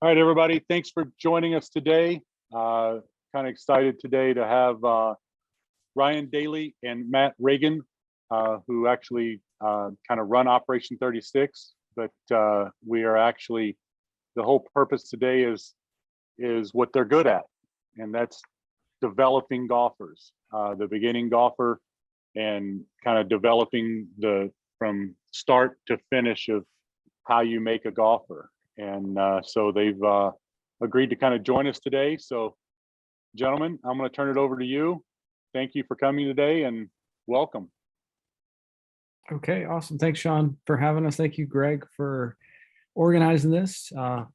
All right, everybody. Thanks for joining us today. Kind of excited today to have Ryan Dailey and Matt Reagan, who actually kind of run Operation 36. But we are actually, the whole purpose today is what they're good at, and that's developing golfers, the beginning golfer, and kind of developing from start to finish of how you make a golfer. And so they've agreed to kind of join us today. So gentlemen, I'm going to turn it over to you. Thank you for coming today and welcome. Okay, awesome. Thanks, Sean, for having us. Thank you, Greg, for organizing this. I'm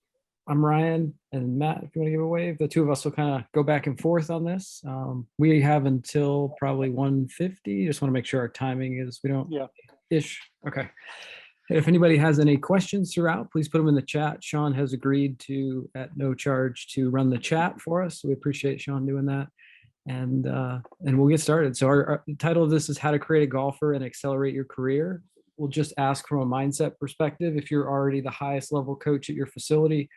Ryan, and Matt, if you want to give a wave, the two of us will kind of go back and forth on this. We have until probably 1:50. Just want to make sure our timing is, we don't, ish. Okay. If anybody has any questions throughout, please put them in the chat. Sean has agreed to, at no charge, to run the chat for us. So we appreciate Sean doing that. And we'll get started. So our title of this is How to Create a Golfer and Accelerate Your Career. We'll just ask from a mindset perspective, if you're already the highest level coach at your facility,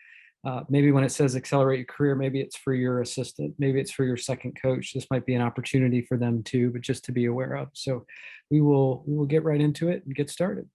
maybe when it says accelerate your career, maybe it's for your assistant, maybe it's for your second coach. This might be an opportunity for them too, but just to be aware of. So we will get right into it and get started.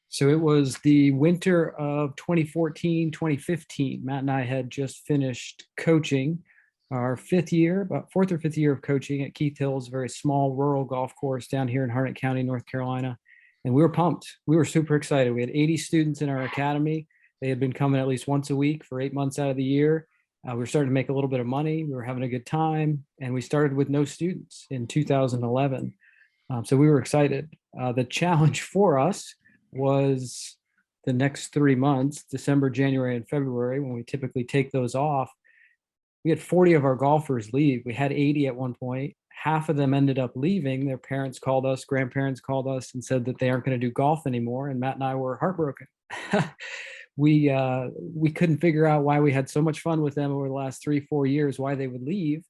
So it was the winter of 2014, 2015. Matt and I had just finished coaching our about fourth or fifth year of coaching at Keith Hills, a very small rural golf course down here in Harnett County, North Carolina. And we were pumped. We were super excited. We had 80 students in our academy. They had been coming at least once a week for 8 months out of the year. We were starting to make a little bit of money. We were having a good time. And we started with no students in 2011. So we were excited. The challenge for us was the next 3 months, December, January, and February, when we typically take those off. We had 40 of our golfers leave. We had 80 at one point. Half of them ended up leaving. Their parents called us, grandparents called us and said that they aren't going to do golf anymore. And Matt and I were heartbroken. We couldn't figure out why we had so much fun with them over the last 3-4 years, why they would leave.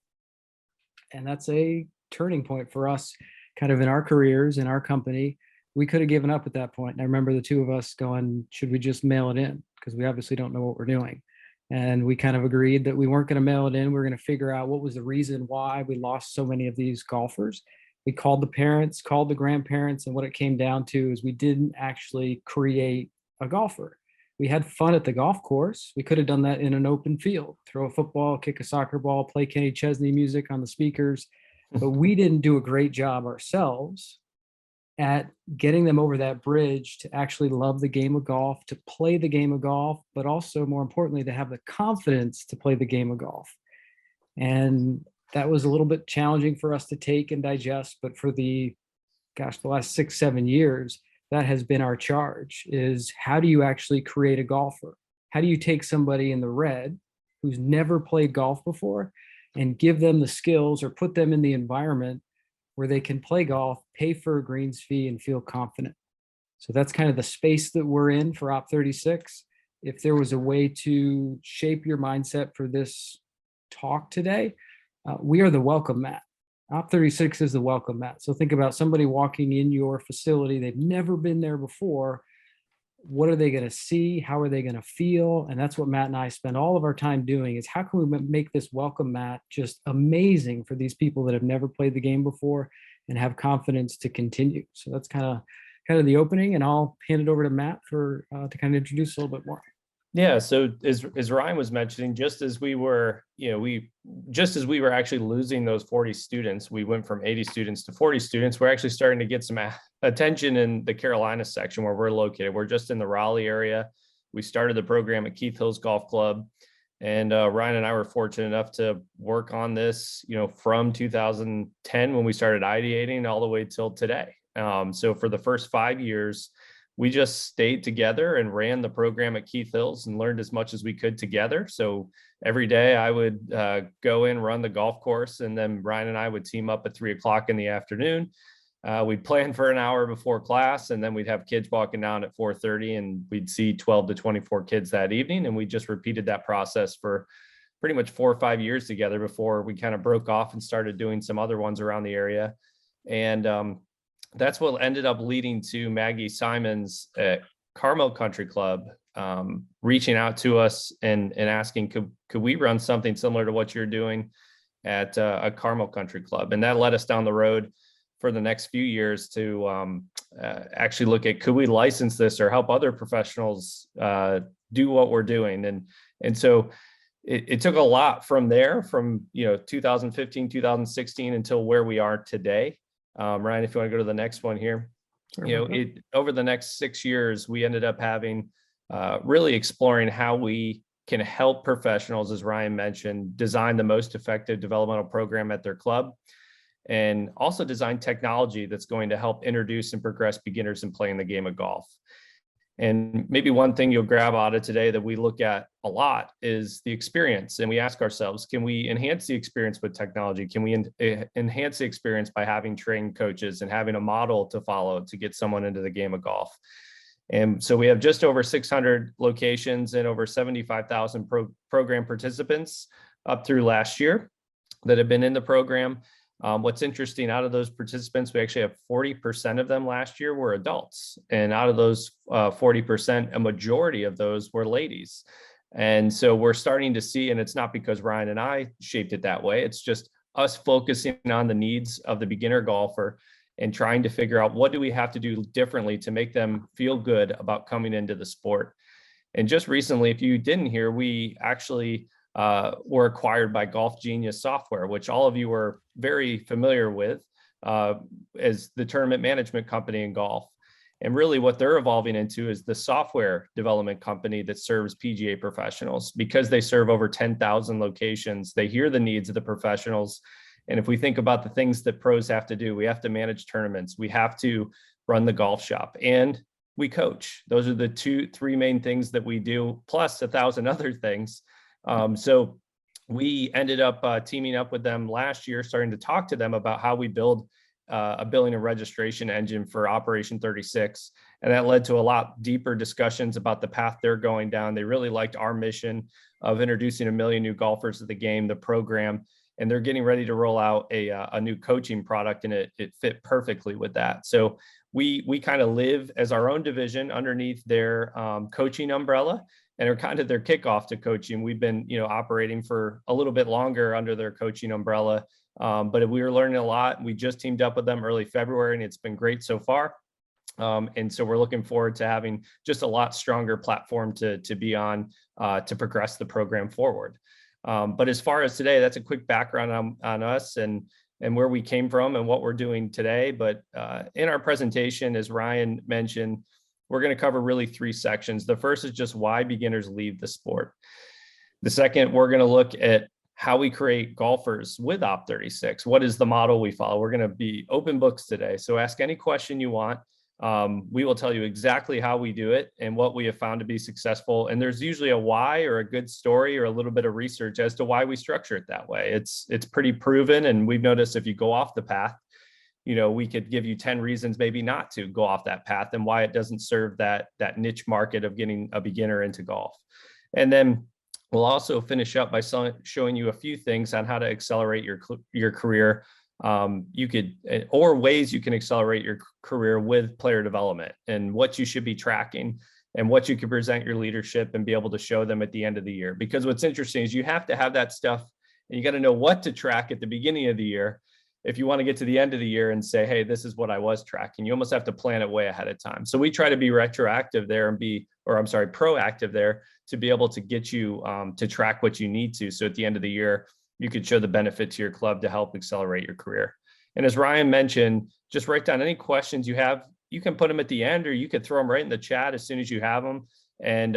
And that's a turning point for us kind of in our careers, in our company. We could have given up at that point. And I remember the two of us going, should we just mail it in? Because we obviously don't know what we're doing. And we kind of agreed that we weren't going to mail it in. We were going to figure out what was the reason why we lost so many of these golfers. We called the parents, called the grandparents, and what it came down to is we didn't actually create a golfer. We had fun at the golf course. We could have done that in an open field, throw a football, kick a soccer ball, play Kenny Chesney music on the speakers. But we didn't do a great job ourselves at getting them over that bridge to actually love the game of golf, to play the game of golf, but also more importantly, to have the confidence to play the game of golf. And that was a little bit challenging for us to take and digest, but for the last 6-7 years, that has been our charge, is how do you actually create a golfer? How do you take somebody in the red who's never played golf before and give them the skills or put them in the environment where they can play golf, pay for a greens fee, and feel confident? So that's kind of the space that we're in for Op 36. If there was a way to shape your mindset for this talk today, we are the welcome mat. Op 36 is the welcome mat. So think about somebody walking in your facility. They've never been there before. What are they going to see? How are they going to feel? And that's what Matt and I spend all of our time doing, is how can we make this welcome mat just amazing for these people that have never played the game before and have confidence to continue. So that's kind of the opening, and I'll hand it over to Matt for to kind of introduce a little bit more. Yeah. So as Ryan was mentioning, just as we were actually losing those 40 students, we went from 80 students to 40 students. We're actually starting to get some attention in the Carolina section where we're located. We're just in the Raleigh area. We started the program at Keith Hills Golf Club, and Ryan and I were fortunate enough to work on this, from 2010 when we started ideating all the way till today. So for the first 5 years, we just stayed together and ran the program at Keith Hills and learned as much as we could together. So every day I would go in, run the golf course, and then Ryan and I would team up at 3 o'clock in the afternoon. We'd plan for an hour before class, and then we'd have kids walking down at 4:30, and we'd see 12 to 24 kids that evening. And we just repeated that process for pretty much 4 or 5 years together before we kind of broke off and started doing some other ones around the area. And that's what ended up leading to Maggie Simon's Carmel Country Club reaching out to us and asking, could we run something similar to what you're doing at a Carmel Country Club? And that led us down the road for the next few years to actually look at, could we license this or help other professionals do what we're doing? And so it took a lot from there, from 2015, 2016 until where we are today. Ryan, if you want to go to the next one here. Over the next 6 years, we ended up having really exploring how we can help professionals, as Ryan mentioned, design the most effective developmental program at their club, and also design technology that's going to help introduce and progress beginners in playing the game of golf. And maybe one thing you'll grab out of today that we look at a lot is the experience. And we ask ourselves, can we enhance the experience with technology? Can we enhance the experience by having trained coaches and having a model to follow to get someone into the game of golf? And so we have just over 600 locations and over 75,000 program participants up through last year that have been in the program. What's interesting, out of those participants, we actually have 40% of them last year were adults. And out of those 40%, a majority of those were ladies. And so we're starting to see, and it's not because Ryan and I shaped it that way, it's just us focusing on the needs of the beginner golfer and trying to figure out what do we have to do differently to make them feel good about coming into the sport. And just recently, if you didn't hear, we actually were acquired by Golf Genius Software, which all of you were very familiar with as the tournament management company in golf. And really what they're evolving into is the software development company that serves PGA professionals. Because they serve over 10,000 locations, they hear the needs of the professionals. And if we think about the things that pros have to do, we have to manage tournaments, we have to run the golf shop, and we coach. Those are the three main things that we do, plus 1,000 other things. So we ended up teaming up with them last year, starting to talk to them about how we build a billing and registration engine for Operation 36. And that led to a lot deeper discussions about the path they're going down. They really liked our mission of introducing 1 million new golfers to the game, the program, and they're getting ready to roll out a new coaching product, and it fit perfectly with that. So we kind of live as our own division underneath their coaching umbrella, and are kind of their kickoff to coaching. We've been, operating for a little bit longer under their coaching umbrella, but we were learning a lot. We just teamed up with them early February, and it's been great so far. And so we're looking forward to having just a lot stronger platform to be on to progress the program forward. But as far as today, that's a quick background on us and where we came from and what we're doing today. But in our presentation, as Ryan mentioned, we're going to cover really 3 sections. The first is just why beginners leave the sport. The second, we're going to look at how we create golfers with Op36. What is the model we follow? We're going to be open books today. So ask any question you want. We will tell you exactly how we do it and what we have found to be successful. And there's usually a why or a good story or a little bit of research as to why we structure it that way. It's pretty proven. And we've noticed if you go off the path, we could give you 10 reasons maybe not to go off that path and why it doesn't serve that niche market of getting a beginner into golf. And then we'll also finish up by showing you a few things on how to accelerate your career. Or ways you can accelerate your career with player development, and what you should be tracking and what you can present your leadership and be able to show them at the end of the year. Because what's interesting is you have to have that stuff, and you got to know what to track at the beginning of the year if you want to get to the end of the year and say, hey, this is what I was tracking. You almost have to plan it way ahead of time. So we try to be proactive there to be able to get you to track what you need to. So at the end of the year, you could show the benefit to your club to help accelerate your career. And as Ryan mentioned, just write down any questions you have. You can put them at the end, or you could throw them right in the chat as soon as you have them. And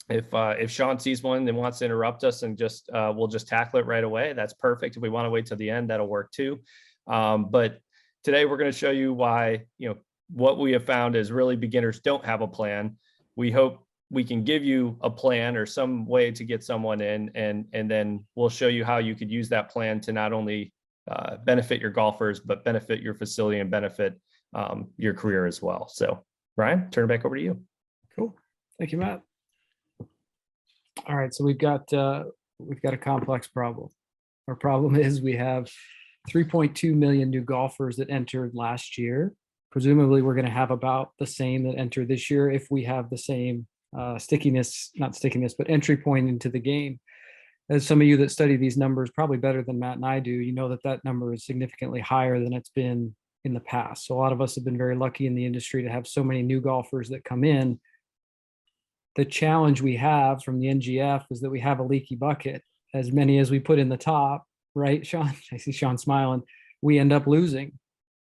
if Sean sees one and wants to interrupt us and we'll just tackle it right away, that's perfect. If we want to wait till the end, that'll work too. But today we're going to show you why, what we have found is really beginners don't have a plan. We hope we can give you a plan or some way to get someone in, and then we'll show you how you could use that plan to not only benefit your golfers, but benefit your facility and benefit your career as well. So Ryan, turn it back over to you. Cool. Thank you, Matt. All right, so we've got a complex problem. Our problem is we have 3.2 million new golfers that entered last year, Presumably, we're going to have about the same that enter this year if we have the same stickiness, not stickiness, but entry point into the game. As some of you that study these numbers probably better than Matt and I do, you know that that number is significantly higher than it's been in the past. So a lot of us have been very lucky in the industry to have so many new golfers that come in. The challenge we have from the NGF is that we have a leaky bucket. As many as we put in the top, right, Sean? I see Sean smiling. We end up losing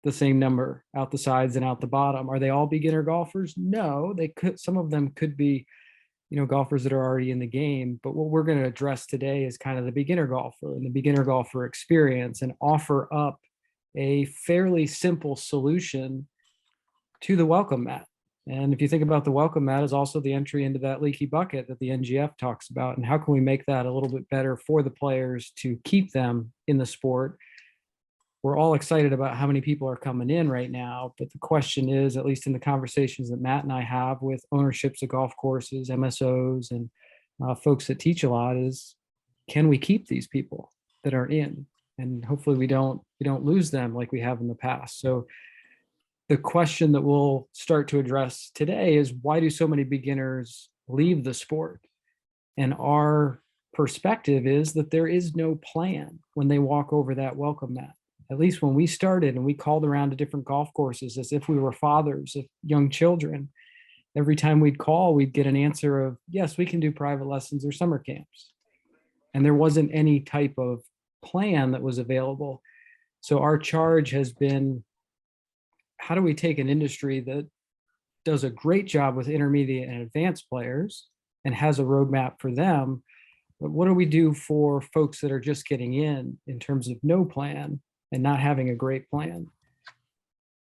the same number out the sides and out the bottom. Are they all beginner golfers? No, they could. Some of them could be, golfers that are already in the game. But what we're going to address today is kind of the beginner golfer and the beginner golfer experience, and offer up a fairly simple solution to the welcome mat. And if you think about the welcome mat as also the entry into that leaky bucket that the NGF talks about, and how can we make that a little bit better for the players to keep them in the sport? We're all excited about how many people are coming in right now, but the question is, at least in the conversations that Matt and I have with ownerships of golf courses, MSOs, and folks that teach a lot, is can we keep these people that are in? And hopefully we don't lose them like we have in the past. So the question that we'll start to address today is, why do so many beginners leave the sport? And our perspective is that there is no plan when they walk over that welcome mat. At least when we started and we called around to different golf courses as if we were fathers of young children, every time we'd call, we'd get an answer of, yes, we can do private lessons or summer camps. And there wasn't any type of plan that was available. So our charge has been, how do we take an industry that does a great job with intermediate and advanced players and has a roadmap for them, but what do we do for folks that are just getting in terms of no plan and not having a great plan?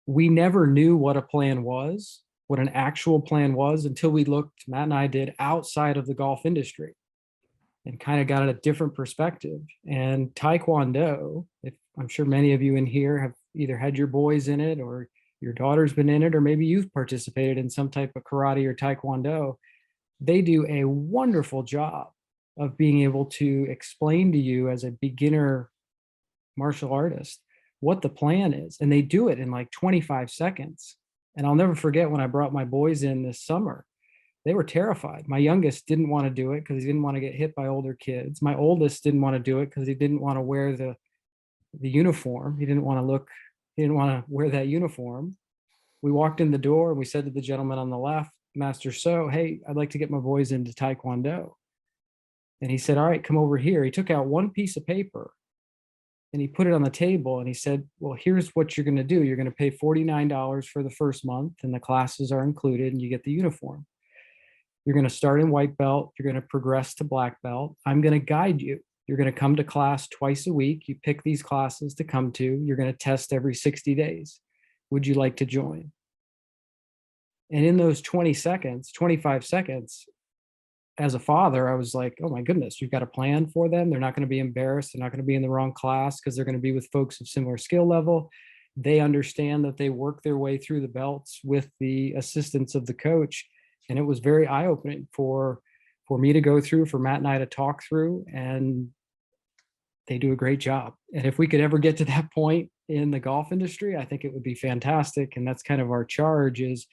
We never knew what a plan was, what an actual plan was, until we looked, Matt and I did, outside of the golf industry and kind of got a different perspective. And Taekwondo, I'm sure many of you in here have either had your boys in it, or your daughter's been in it, or maybe you've participated in some type of karate or Taekwondo. They do a wonderful job of being able to explain to you as a beginner martial artist what the plan is. And they do it in like 25 seconds. And I'll never forget when I brought my boys in this summer, they were terrified. My youngest didn't want to do it because he didn't want to get hit by older kids. My oldest didn't want to do it because he didn't want to wear the uniform. He didn't want to wear that uniform. We walked in the door and we said to the gentleman on the left, Master So, hey, I'd like to get my boys into Taekwondo. And he said, all right, come over here. He took out one piece of paper and he put it on the table and he said, well, here's what you're going to do. You're going to pay $49 for the first month and the classes are included and you get the uniform. You're going to start in white belt. You're going to progress to black belt. I'm going to guide you. You're going to come to class twice a week. You pick these classes to come to. You're going to test every 60 days. Would you like to join? And in those 25 seconds, as a father, I was like, oh my goodness, you've got a plan for them. They're not going to be embarrassed. They're not going to be in the wrong class because they're going to be with folks of similar skill level. They understand that they work their way through the belts with the assistance of the coach. And it was very eye-opening for me to go through, for Matt and I to talk through, and they do a great job. And if we could ever get to that point in the golf industry, I think it would be fantastic. And that's kind of our charge, is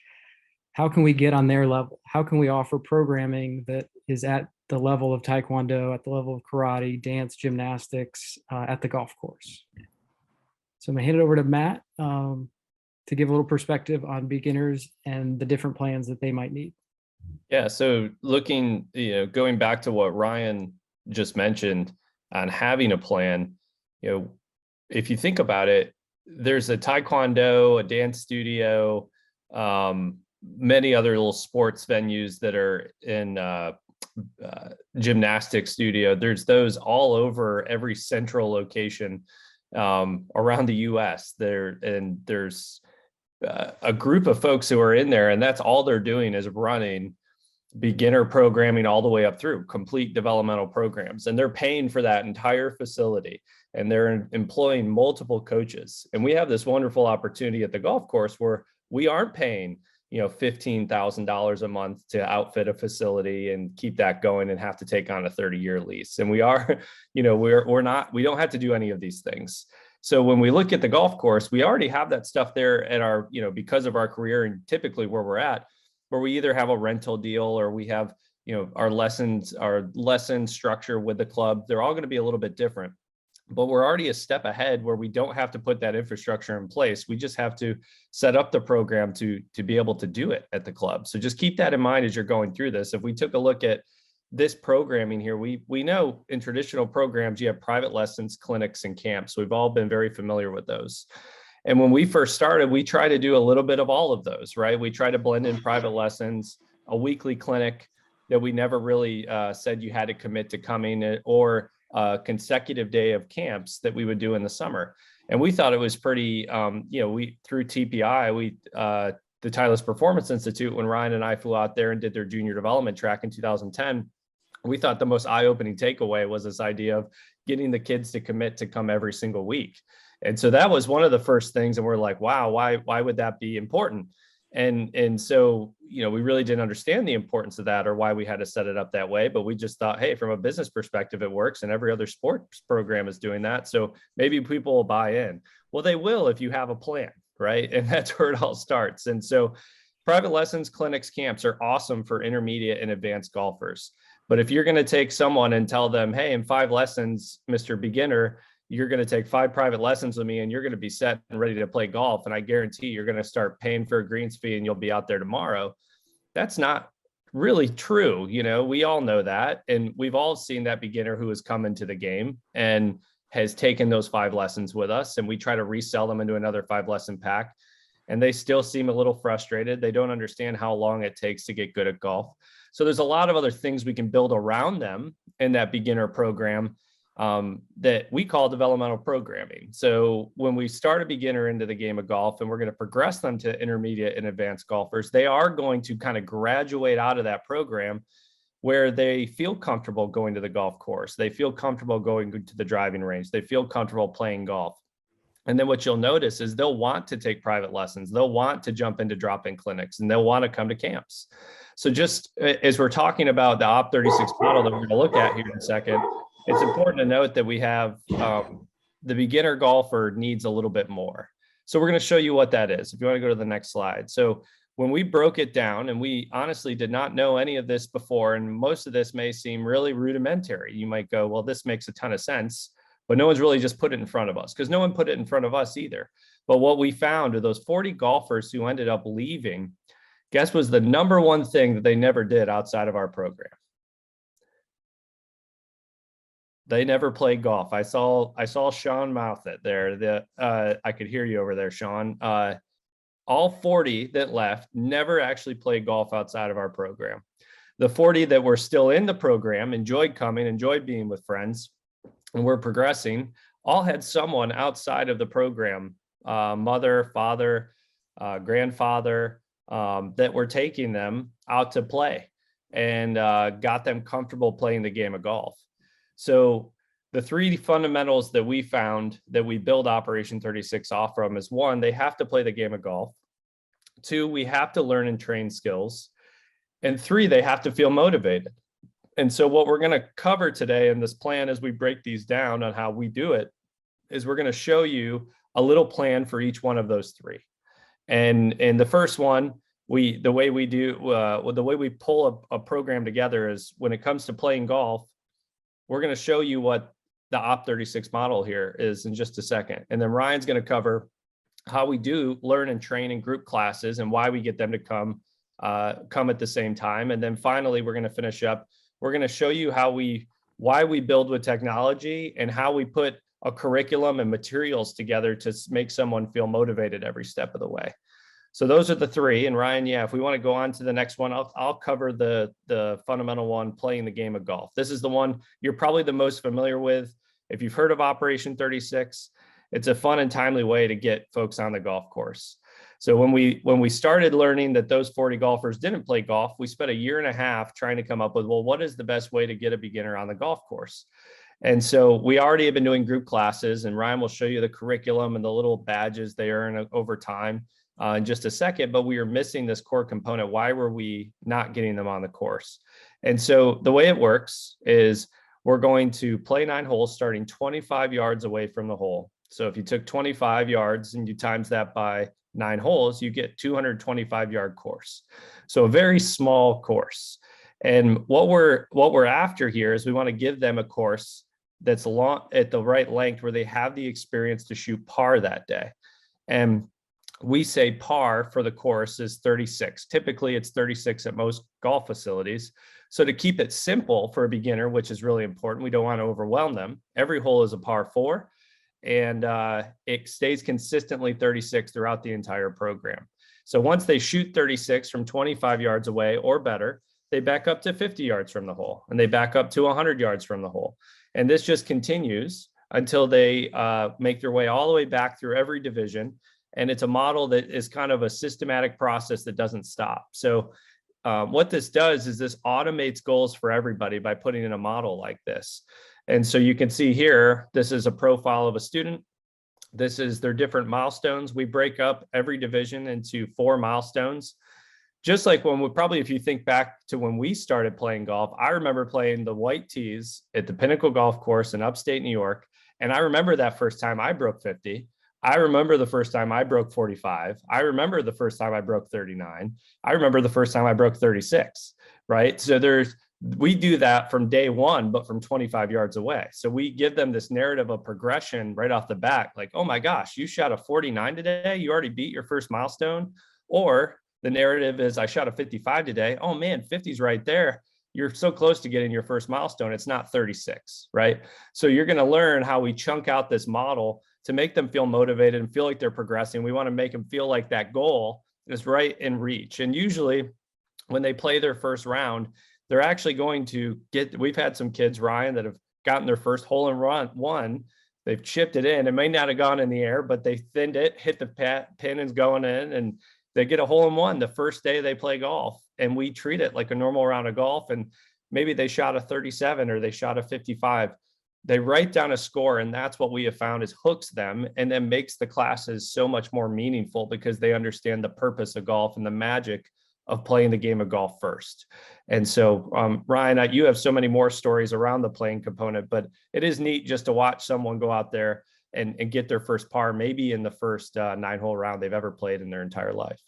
how can we get on their level? How can we offer programming that is at the level of Taekwondo, at the level of karate, dance, gymnastics, at the golf course? So I'm gonna hand it over to Matt to give a little perspective on beginners and the different plans that they might need. Yeah, so looking, going back to what Ryan just mentioned on having a plan, if you think about it, there's a Taekwondo, a dance studio, many other little sports venues that are in gymnastics studio. There's those all over every central location around the US. There's a group of folks who are in there, and that's all they're doing is running beginner programming all the way up through complete developmental programs. And they're paying for that entire facility, and they're employing multiple coaches. And we have this wonderful opportunity at the golf course where we aren't paying, $15,000 a month to outfit a facility and keep that going and have to take on a 30-year lease. And we are, we don't have to do any of these things. So when we look at the golf course, we already have that stuff there at our, because of our career and typically where we're at, where we either have a rental deal or we have, our lesson structure with the club. They're all going to be a little bit different, but we're already a step ahead where we don't have to put that infrastructure in place. We just have to set up the program to be able to do it at the club. So just keep that in mind as you're going through this. If we took a look at this programming here, we know in traditional programs, you have private lessons, clinics, and camps. We've all been very familiar with those. And when we first started, we try to do a little bit of all of those, right? We try to blend in private lessons, a weekly clinic that we never really said you had to commit to coming, or a consecutive day of camps that we would do in the summer. And we thought it was pretty, we through TPI, the Titleist Performance Institute, when Ryan and I flew out there and did their junior development track in 2010, we thought the most eye-opening takeaway was this idea of getting the kids to commit to come every single week. And so that was one of the first things. And we're like, wow, why would that be important? And so, we really didn't understand the importance of that or why we had to set it up that way. But we just thought, hey, from a business perspective, it works. And every other sports program is doing that. So maybe people will buy in. Well, they will if you have a plan, right? And that's where it all starts. And so private lessons, clinics, camps are awesome for intermediate and advanced golfers. But if you're going to take someone and tell them, hey, in 5 lessons, Mr. Beginner, you're going to take 5 private lessons with me and you're going to be set and ready to play golf. And I guarantee you're going to start paying for a greens fee and you'll be out there tomorrow. That's not really true. We all know that. And we've all seen that beginner who has come into the game and has taken those 5 lessons with us. And we try to resell them into another 5 lesson pack. And they still seem a little frustrated. They don't understand how long it takes to get good at golf. So there's a lot of other things we can build around them in that beginner program that we call developmental programming. So when we start a beginner into the game of golf and we're going to progress them to intermediate and advanced golfers, they are going to kind of graduate out of that program where they feel comfortable going to the golf course. They feel comfortable going to the driving range. They feel comfortable playing golf. And then what you'll notice is they'll want to take private lessons. They'll want to jump into drop-in clinics and they'll want to come to camps. So just as we're talking about the OP36 model that we're going to look at here in a second, it's important to note that we have the beginner golfer needs a little bit more. So we're going to show you what that is. If you want to go to the next slide. So when we broke it down, and we honestly did not know any of this before, and most of this may seem really rudimentary. You might go, well, this makes a ton of sense, but no one's really just put it in front of us because no one put it in front of us either. But what we found are those 40 golfers who ended up leaving, guess was the number one thing that they never did outside of our program. They never played golf. I saw Sean mouth it there. I could hear you over there, Sean. All 40 that left never actually played golf outside of our program. The 40 that were still in the program, enjoyed coming, enjoyed being with friends, and were progressing, all had someone outside of the program, mother, father, grandfather, that were taking them out to play and got them comfortable playing the game of golf. So the 3 fundamentals that we found that we build Operation 36 off from is 1, they have to play the game of golf. 2, we have to learn and train skills. And 3, they have to feel motivated. And so what we're going to cover today in this plan as we break these down on how we do it is we're going to show you a little plan for each one of those 3. And the first one, the way we pull a program together is when it comes to playing golf, we're going to show you what the OP36 model here is in just a second. And then Ryan's going to cover how we do learn and train in group classes and why we get them to come at the same time. And then finally, we're going to finish up. We're going to show you why we build with technology and how we put a curriculum and materials together to make someone feel motivated every step of the way. So those are the 3. And Ryan, if we want to go on to the next one, I'll cover the fundamental one, playing the game of golf. This is the one you're probably the most familiar with. If you've heard of Operation 36, it's a fun and timely way to get folks on the golf course. So when we started learning that those 40 golfers didn't play golf, we spent a year and a half trying to come up with, well, what is the best way to get a beginner on the golf course? And so we already have been doing group classes, and Ryan will show you the curriculum and the little badges they earn over time in just a second, but we are missing this core component. Why were we not getting them on the course? And so the way it works is we're going to play 9 holes starting 25 yards away from the hole. So if you took 25 yards and you times that by 9 holes, you get 225-yard course. So a very small course. And what we're after here is we want to give them a course that's long at the right length where they have the experience to shoot par that day. And we say par for the course is 36. Typically it's 36 at most golf facilities. So to keep it simple for a beginner, which is really important, we don't want to overwhelm them. Every hole is a par 4, and it stays consistently 36 throughout the entire program. So once they shoot 36 from 25 yards away or better, they back up to 50 yards from the hole, and they back up to 100 yards from the hole. And this just continues until they make their way all the way back through every division. And it's a model that is kind of a systematic process that doesn't stop. So what this does is this automates goals for everybody by putting in a model like this. And so you can see here, this is a profile of a student. This is their different milestones. We break up every division into 4 milestones. Just like when if you think back to when we started playing golf, I remember playing the white tees at the Pinnacle Golf Course in upstate New York. And I remember that first time I broke 50. I remember the first time I broke 45. I remember the first time I broke 39. I remember the first time I broke 36, right? So we do that from day one, but from 25 yards away. So we give them this narrative of progression right off the bat, like, oh my gosh, you shot a 49 today. You already beat your first milestone. Or the narrative is, I shot a 55 today. Oh man, 50's right there. You're so close to getting your first milestone. It's not 36, right? So you're going to learn how we chunk out this model to make them feel motivated and feel like they're progressing. We want to make them feel like that goal is right in reach. And usually when they play their first round, they're actually going to we've had some kids, Ryan, that have gotten their first hole in one. They've chipped it in. It may not have gone in the air, but they thinned it, hit the pin and going in, and they get a hole in one the first day they play golf. And we treat it like a normal round of golf. And maybe they shot a 37 or they shot a 55. They write down a score, and that's what we have found is hooks them and then makes the classes so much more meaningful because they understand the purpose of golf and the magic of playing the game of golf first. And so, Ryan, you have so many more stories around the playing component, but it is neat just to watch someone go out there and get their first par, maybe in the first 9-hole round they've ever played in their entire life.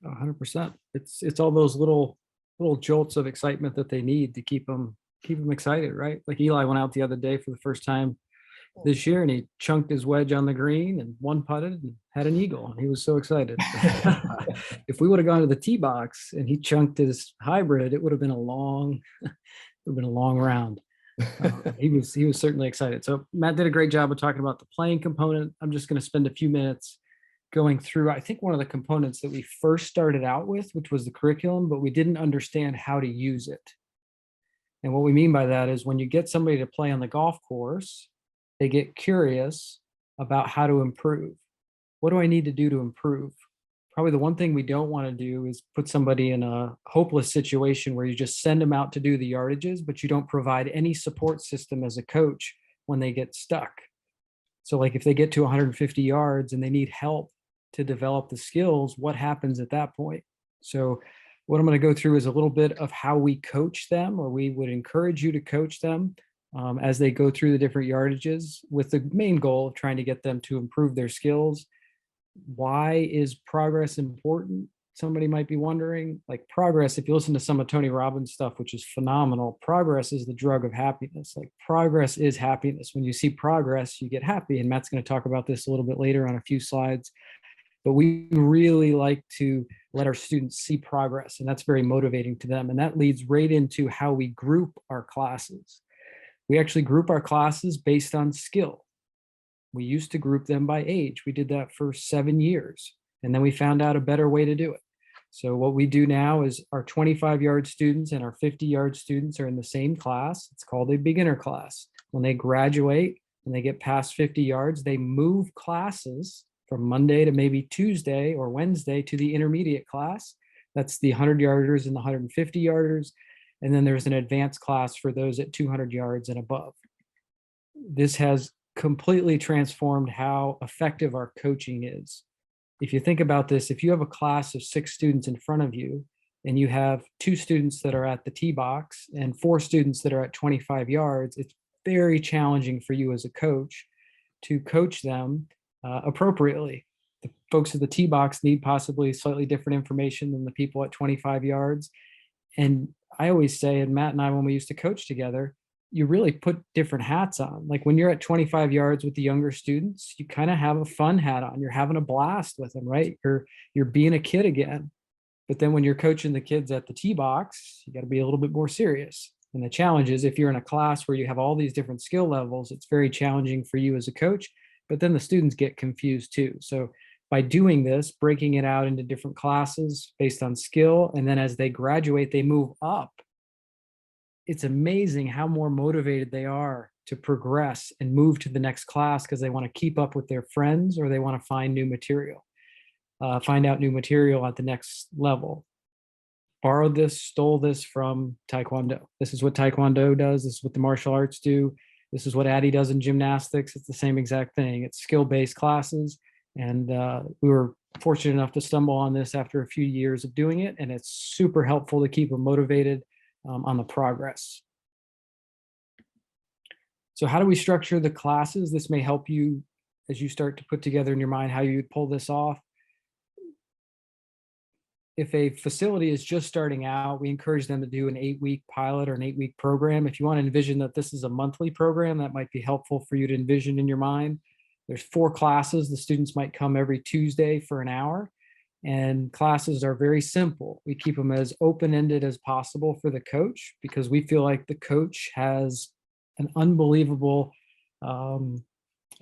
100%. It's all those little jolts of excitement that they need to keep them excited, right? Like Eli went out the other day for the first time this year, and he chunked his wedge on the green and one putted and had an eagle. He was so excited. If we would have gone to the tee box and he chunked his hybrid, it would have been a long round. He was certainly excited. So Matt did a great job of talking about the playing component. I'm just going to spend a few minutes going through, I think, one of the components that we first started out with, which was the curriculum, but we didn't understand how to use it. And what we mean by that is when you get somebody to play on the golf course, they get curious about how to improve. What do I need to do to improve? Probably the one thing we don't want to do is put somebody in a hopeless situation where you just send them out to do the yardages, but you don't provide any support system as a coach when they get stuck. So like if they get to 150 yards and they need help to develop the skills, what happens at that point? So what I'm going to go through is a little bit of how we coach them, or we would encourage you to coach them as they go through the different yardages, with the main goal of trying to get them to improve their skills. Why is progress important? Somebody might be wondering. Like progress, if you listen to some of Tony Robbins stuff, which is phenomenal, progress is the drug of happiness. Like progress is happiness. When you see progress, you get happy. And Matt's going to talk about this a little bit later on a few slides. But we really like to let our students see progress, and that's very motivating to them. And that leads right into how we group our classes. We actually group our classes based on skill. We used to group them by age. We did that for 7 years, and then we found out a better way to do it. So what we do now is our 25-yard students and our 50-yard students are in the same class. It's called a beginner class. When they graduate and they get past 50 yards, they move classes from Monday to maybe Tuesday or Wednesday to the intermediate class. That's the 100-yarders and the 150-yarders. And then there's an advanced class for those at 200 yards and above. This has completely transformed how effective our coaching is. If you think about this, if you have a class of 6 students in front of you, and you have 2 students that are at the tee box and 4 students that are at 25 yards, it's very challenging for you as a coach to coach them appropriately. The folks at the tee box need possibly slightly different information than the people at 25 yards. And I always say, and Matt and I, when we used to coach together, you really put different hats on. Like when you're at 25 yards with the younger students, you kind of have a fun hat on. You're having a blast with them, right? You're being a kid again. But then when you're coaching the kids at the tee box, you got to be a little bit more serious. And the challenge is if you're in a class where you have all these different skill levels, it's very challenging for you as a coach, but then the students get confused too. So by doing this, breaking it out into different classes based on skill, and then as they graduate, they move up. It's amazing how more motivated they are to progress and move to the next class because they want to keep up with their friends or they want to find new material, find out new material at the next level. Borrowed this, stole this from Taekwondo. This is what Taekwondo does. This is what the martial arts do. This is what Addie does in gymnastics. It's the same exact thing. It's skill-based classes. And we were fortunate enough to stumble on this after a few years of doing it. And it's super helpful to keep them motivated on the progress. So how do we structure the classes? This may help you as you start to put together in your mind how you'd pull this off. If a facility is just starting out, we encourage them to do an 8-week pilot or an 8-week program. If you want to envision that this is a monthly program, that might be helpful for you to envision in your mind. There's 4 classes. The students might come every Tuesday for an hour. And classes are very simple. We keep them as open-ended as possible for the coach because we feel like the coach has an unbelievable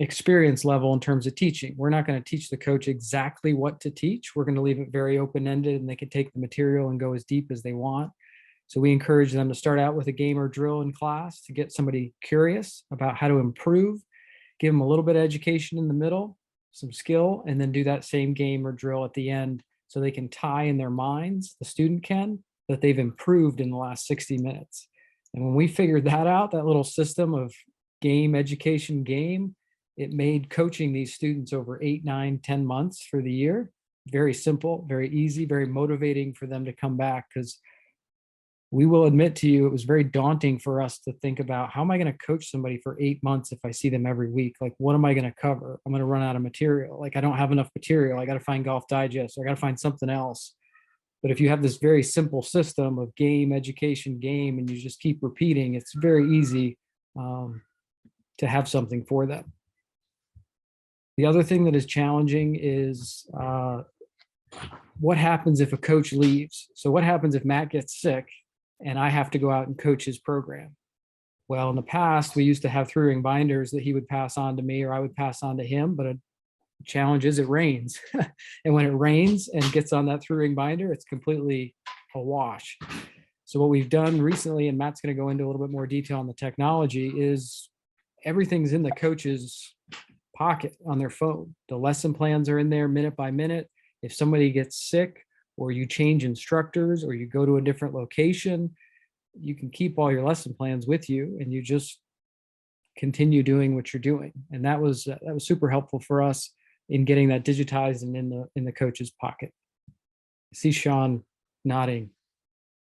experience level in terms of teaching. We're not going to teach the coach exactly what to teach. We're going to leave it very open-ended and they can take the material and go as deep as they want. So we encourage them to start out with a game or drill in class to get somebody curious about how to improve, give them a little bit of education in the middle, some skill, and then do that same game or drill at the end so they can tie in their minds, the student can, that they've improved in the last 60 minutes. And when we figured that out, that little system of game, education, game, it made coaching these students over 8, 9, 10 months for the year very simple, very easy, very motivating for them to come back. Because we will admit to you, it was very daunting for us to think about how am I going to coach somebody for 8 months if I see them every week? Like, what am I going to cover? I'm going to run out of material. Like, I don't have enough material. I got to find Golf Digest, or I got to find something else. But if you have this very simple system of game, education, game, and you just keep repeating, it's very easy to have something for them. The other thing that is challenging is what happens if a coach leaves? So what happens if Matt gets sick and I have to go out and coach his program? Well, in the past, we used to have 3-ring binders that he would pass on to me or I would pass on to him, but a challenge is it rains. And when it rains and gets on that 3-ring binder, it's completely a wash. So what we've done recently, and Matt's going to go into a little bit more detail on the technology, is everything's in the coach's pocket on their phone. The lesson plans are in there minute by minute. If somebody gets sick or you change instructors or you go to a different location, you can keep all your lesson plans with you and you just continue doing what you're doing. And that was super helpful for us in getting that digitized and in the coach's pocket. I see Sean nodding.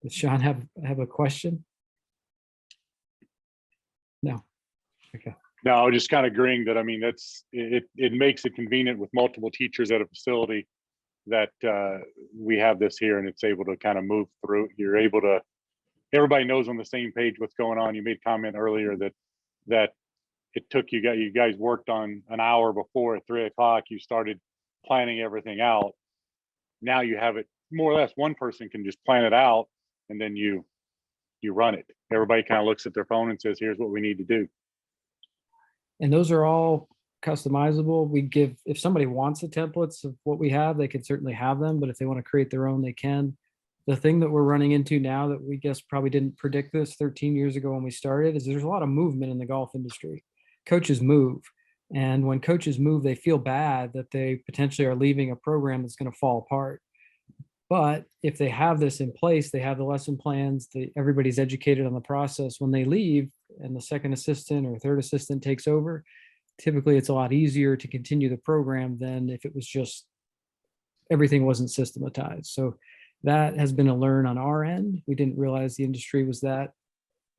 Does Sean have a question? No. Okay. No, I was just kind of agreeing that, I mean, it makes it convenient with multiple teachers at a facility that we have this here and it's able to kind of move through. You're able to, everybody knows on the same page what's going on. You made comment earlier that it took you guys worked on an hour before at 3 o'clock, you started planning everything out. Now you have it more or less, one person can just plan it out and then you run it. Everybody kind of looks at their phone and says, here's what we need to do. And those are all customizable. We give, if somebody wants the templates of what we have, they can certainly have them, but if they want to create their own, they can. The thing that we're running into now that we guess probably didn't predict this 13 years ago when we started is there's a lot of movement in the golf industry. Coaches move. And when coaches move, they feel bad that they potentially are leaving a program that's going to fall apart. But if they have this in place, they have the lesson plans, everybody's educated on the process. When they leave and the second assistant or third assistant takes over, typically it's a lot easier to continue the program than if it was just everything wasn't systematized. So that has been a learn on our end. We didn't realize the industry was that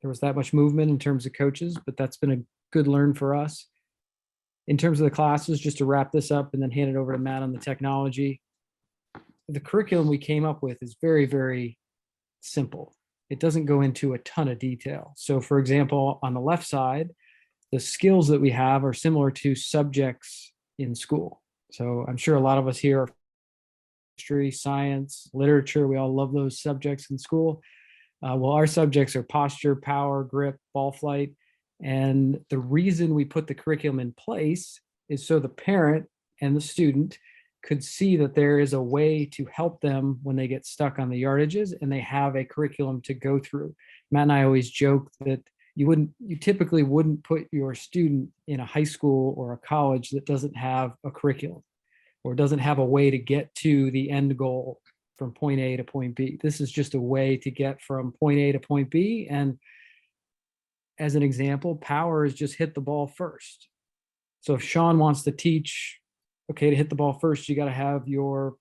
there was that much movement in terms of coaches, but that's been a good learn for us. In terms of the classes, just to wrap this up and then hand it over to Matt on the technology, the curriculum we came up with is very, very simple. It doesn't go into a ton of detail. So for example, on the left side, the skills that we have are similar to subjects in school. So I'm sure a lot of us here are history, science, literature. We all love those subjects in school. Well, our subjects are posture, power, grip, ball flight. And the reason we put the curriculum in place is so the parent and the student could see that there is a way to help them when they get stuck on the yardages and they have a curriculum to go through. Matt and I always joke that you typically wouldn't put your student in a high school or a college that doesn't have a curriculum or doesn't have a way to get to the end goal from point A to point B. This is just a way to get from point A to point B. And as an example, power is just hit the ball first. So if Sean wants to teach, okay, to hit the ball first, you got to have your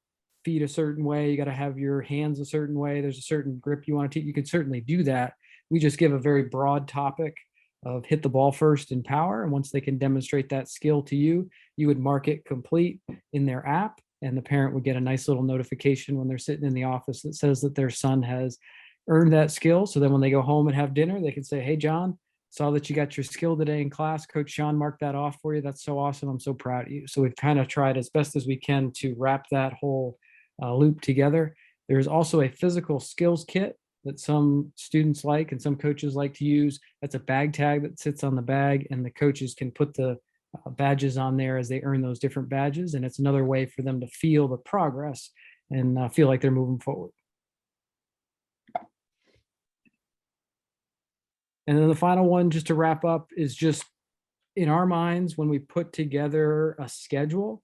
feet a certain way. You got to have your hands a certain way. There's a certain grip you want to teach. You can certainly do that. We just give a very broad topic of hit the ball first in power. And once they can demonstrate that skill to you, you would mark it complete in their app. And the parent would get a nice little notification when they're sitting in the office that says that their son has earned that skill. So then when they go home and have dinner, they can say, hey, John, saw that you got your skill today in class. Coach Sean marked that off for you. That's so awesome. I'm so proud of you. So we've kind of tried as best as we can to wrap that whole loop together. There's also a physical skills kit that some students like and some coaches like to use. That's a bag tag that sits on the bag, and the coaches can put the badges on there as they earn those different badges. And it's another way for them to feel the progress and feel like they're moving forward. And then the final one, just to wrap up, is just in our minds, when we put together a schedule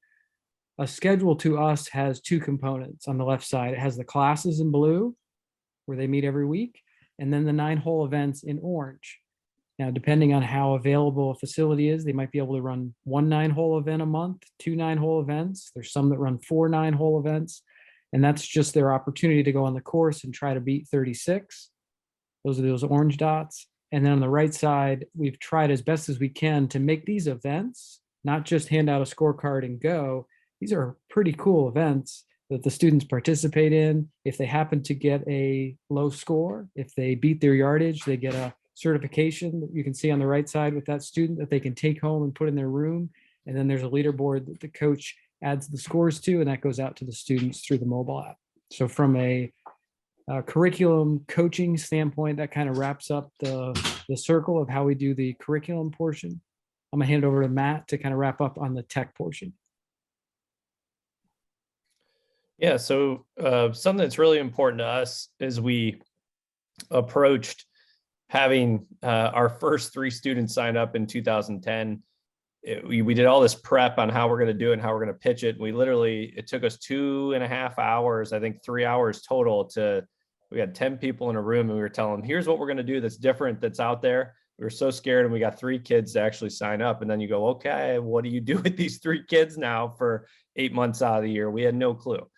to us has two components. On the left side, it has the classes in blue, where they meet every week, and then the 9-hole events in orange. Now, depending on how available a facility is, they might be able to run 1 9-hole event a month, 2 9-hole events. There's some that run 4 9-hole events, and that's just their opportunity to go on the course and try to beat 36. Those are those orange dots. And then on the right side, we've tried as best as we can to make these events, not just hand out a scorecard and go. These are pretty cool events that the students participate in. If they happen to get a low score, if they beat their yardage, they get a certification that you can see on the right side with that student that they can take home and put in their room. And then there's a leaderboard that the coach adds the scores to, and that goes out to the students through the mobile app. So from a curriculum coaching standpoint, that kind of wraps up the circle of how we do the curriculum portion. I'm gonna hand it over to Matt to kind of wrap up on the tech portion. Yeah, so something that's really important to us is we approached having our first 3 students sign up in 2010. We did all this prep on how we're going to do it and how we're going to pitch it. It took us 2.5 hours, I think 3 hours total we had 10 people in a room and we were telling them, here's what we're going to do that's different, that's out there. We were so scared, and we got 3 kids to actually sign up. And then you go, okay, what do you do with these 3 kids now for 8 months out of the year? We had no clue.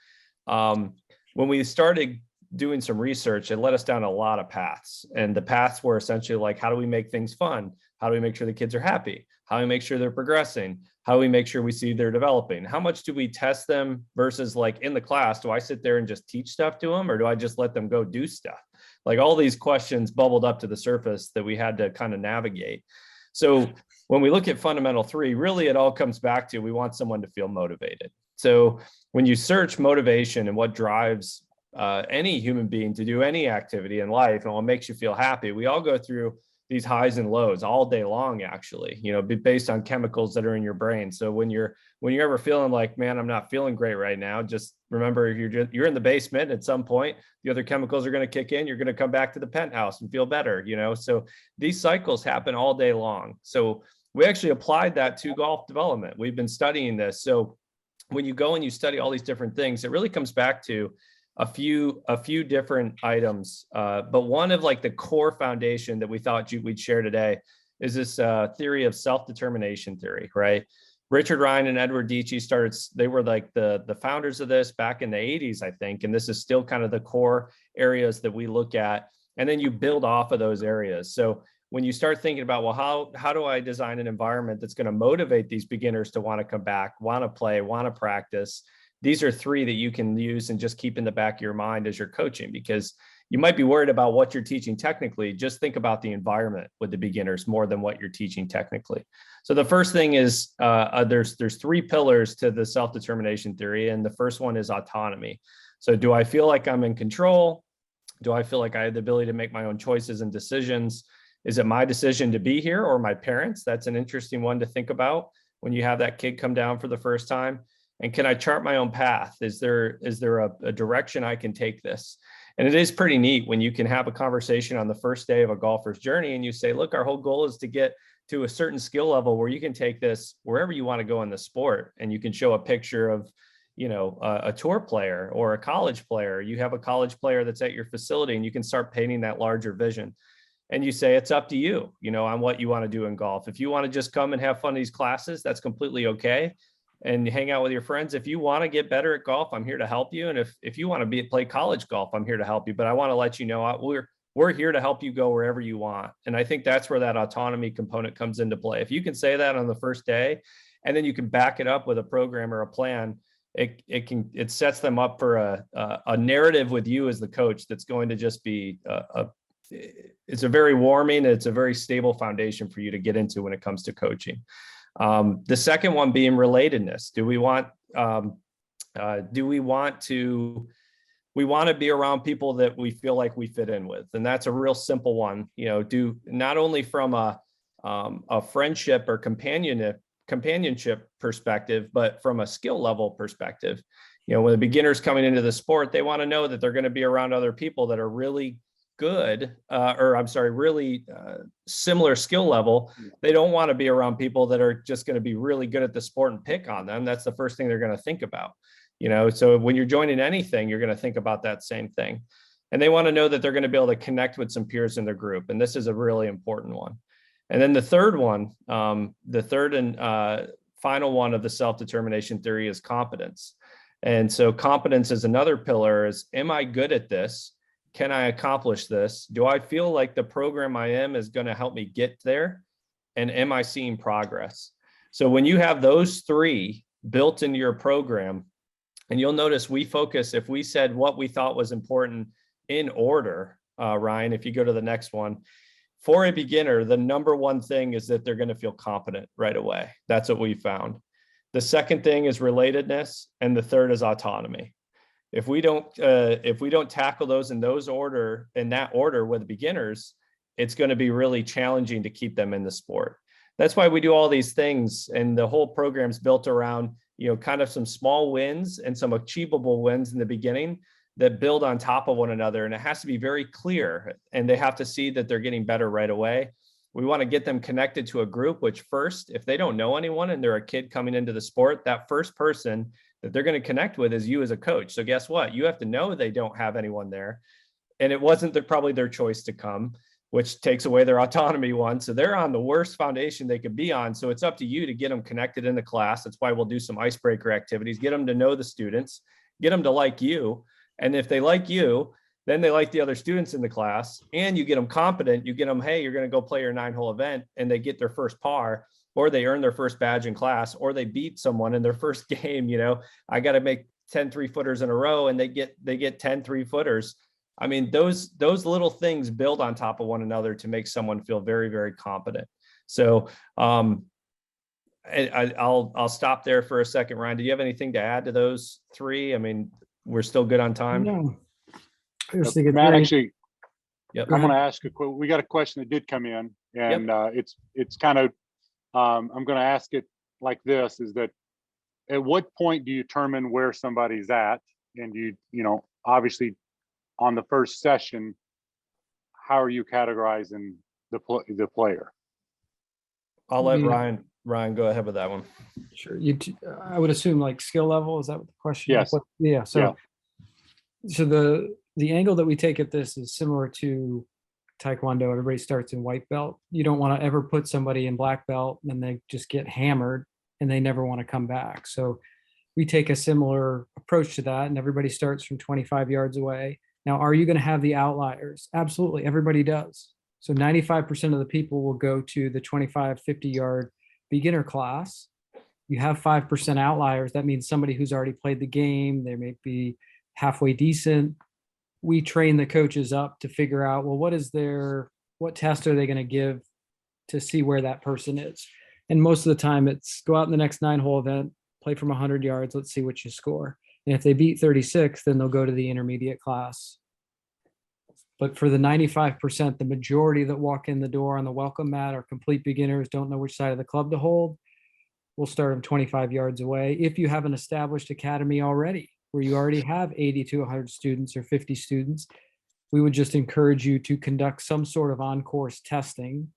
When we started doing some research, it led us down a lot of paths. And the paths were essentially like, how do we make things fun? How do we make sure the kids are happy? How do we make sure they're progressing? How do we make sure we see they're developing? How much do we test them versus like in the class? Do I sit there and just teach stuff to them, or do I just let them go do stuff? Like all these questions bubbled up to the surface that we had to kind of navigate. So when we look at fundamental 3, really it all comes back to, we want someone to feel motivated. So when you search motivation and what drives any human being to do any activity in life and what makes you feel happy, we all go through these highs and lows all day long, actually, based on chemicals that are in your brain. So when you're ever feeling like, man, I'm not feeling great right now, just remember you're in the basement. At some point, the other chemicals are going to kick in. You're going to come back to the penthouse and feel better, So these cycles happen all day long. So we actually applied that to golf development. We've been studying this. So when you go and you study all these different things, it really comes back to a few different items. But one of like the core foundation that we thought we'd share today is this theory of self-determination theory, right? Richard Ryan and Edward Dietschy they were like the founders of this back in the 80s, I think. And this is still kind of the core areas that we look at. And then you build off of those areas. So when you start thinking about, well, how do I design an environment that's going to motivate these beginners to want to come back, want to play, want to practice? These are three that you can use and just keep in the back of your mind as you're coaching, because you might be worried about what you're teaching technically. Just think about the environment with the beginners more than what you're teaching technically. So the first thing is there's three pillars to the self-determination theory. And the first one is autonomy. So do I feel like I'm in control? Do I feel like I have the ability to make my own choices and decisions? Is it my decision to be here or my parents? That's an interesting one to think about when you have that kid come down for the first time. And can I chart my own path? Is there a direction I can take this? And it is pretty neat when you can have a conversation on the first day of a golfer's journey and you say, look, our whole goal is to get to a certain skill level where you can take this wherever you want to go in the sport. And you can show a picture of, a tour player or a college player. You have a college player that's at your facility and you can start painting that larger vision. And you say, it's up to you, on what you want to do in golf. If you want to just come and have fun in these classes, that's completely okay. And hang out with your friends. If you want to get better at golf, I'm here to help you. And if you want to play college golf, I'm here to help you. But I want to let you know we're here to help you go wherever you want. And I think that's where that autonomy component comes into play. If you can say that on the first day, and then you can back it up with a program or a plan, it sets them up for a narrative with you as the coach that's going to just be it's a very warming, it's a very stable foundation for you to get into when it comes to coaching. The second one being relatedness. We want to be around people that we feel like we fit in with. And that's a real simple one, not only from a friendship or companionship perspective, but from a skill level perspective. When the beginner's coming into the sport, they want to know that they're going to be around other people that are really good, really similar skill level. They don't want to be around people that are just going to be really good at the sport and pick on them. That's the first thing they're going to think about. So when you're joining anything, you're going to think about that same thing. And they want to know that they're going to be able to connect with some peers in their group. And this is a really important one. And then the third one, the third and final one of the self-determination theory is competence. And so competence is another pillar. Is, am I good at this? Can I accomplish this? Do I feel like the program I am is going to help me get there? And am I seeing progress? So when you have those three built into your program, and you'll notice we focus, if we said what we thought was important in order, Ryan, if you go to the next one, for a beginner, the number one thing is that they're going to feel competent right away. That's what we found. The second thing is relatedness, and the third is autonomy. If we don't tackle those in that order with beginners, it's going to be really challenging to keep them in the sport. That's why we do all these things, and the whole program's built around, kind of some small wins and some achievable wins in the beginning that build on top of one another. And it has to be very clear, and they have to see that they're getting better right away. We want to get them connected to a group, which first, if they don't know anyone and they're a kid coming into the sport, that first person that they're going to connect with is you as a coach. So guess what? You have to know they don't have anyone there. And it wasn't probably their choice to come, which takes away their autonomy one. So they're on the worst foundation they could be on. So it's up to you to get them connected in the class. That's why we'll do some icebreaker activities, get them to know the students, get them to like you. And if they like you, then they like the other students in the class, and you get them competent. You get them, hey, you're going to go play your 9-hole event, and they get their first par, or they earn their first badge in class, or they beat someone in their first game. I got to make 10 3-footers in a row, and they get 10 3-footers. I mean, those little things build on top of one another to make someone feel very, very competent. So I'll stop there for a second. Ryan, do you have anything to add to those three? I mean, we're still good on time. No. I just think it's Matt, very- actually, Yep. I'm going to ask we got a question that did come in, and it's kind of, I'm going to ask it like this, is that at what point do you determine where somebody's at? And obviously on the first session, how are you categorizing the player? I'll let Ryan go ahead with that one. Sure. I would assume like skill level. Is that what the question? Yes. So the angle that we take at this is similar to Taekwondo. Everybody starts in white belt. You don't want to ever put somebody in black belt and they just get hammered and they never want to come back. So we take a similar approach to that, and everybody starts from 25 yards away. Now, are you going to have the outliers? Absolutely. Everybody does. So 95% of the people will go to the 25, 50-yard beginner class. You have 5% outliers. That means somebody who's already played the game, they may be halfway decent. We train the coaches up to figure out, well, what test are they going to give to see where that person is? And most of the time it's go out in the next 9-hole event, play from 100 yards, let's see what you score. And if they beat 36, then they'll go to the intermediate class. But for the 95%, the majority that walk in the door on the welcome mat are complete beginners, don't know which side of the club to hold. We'll start them 25 yards away. If you have an established academy already, where you already have 80 to 100 students or 50 students, we would just encourage you to conduct some sort of on-course testing.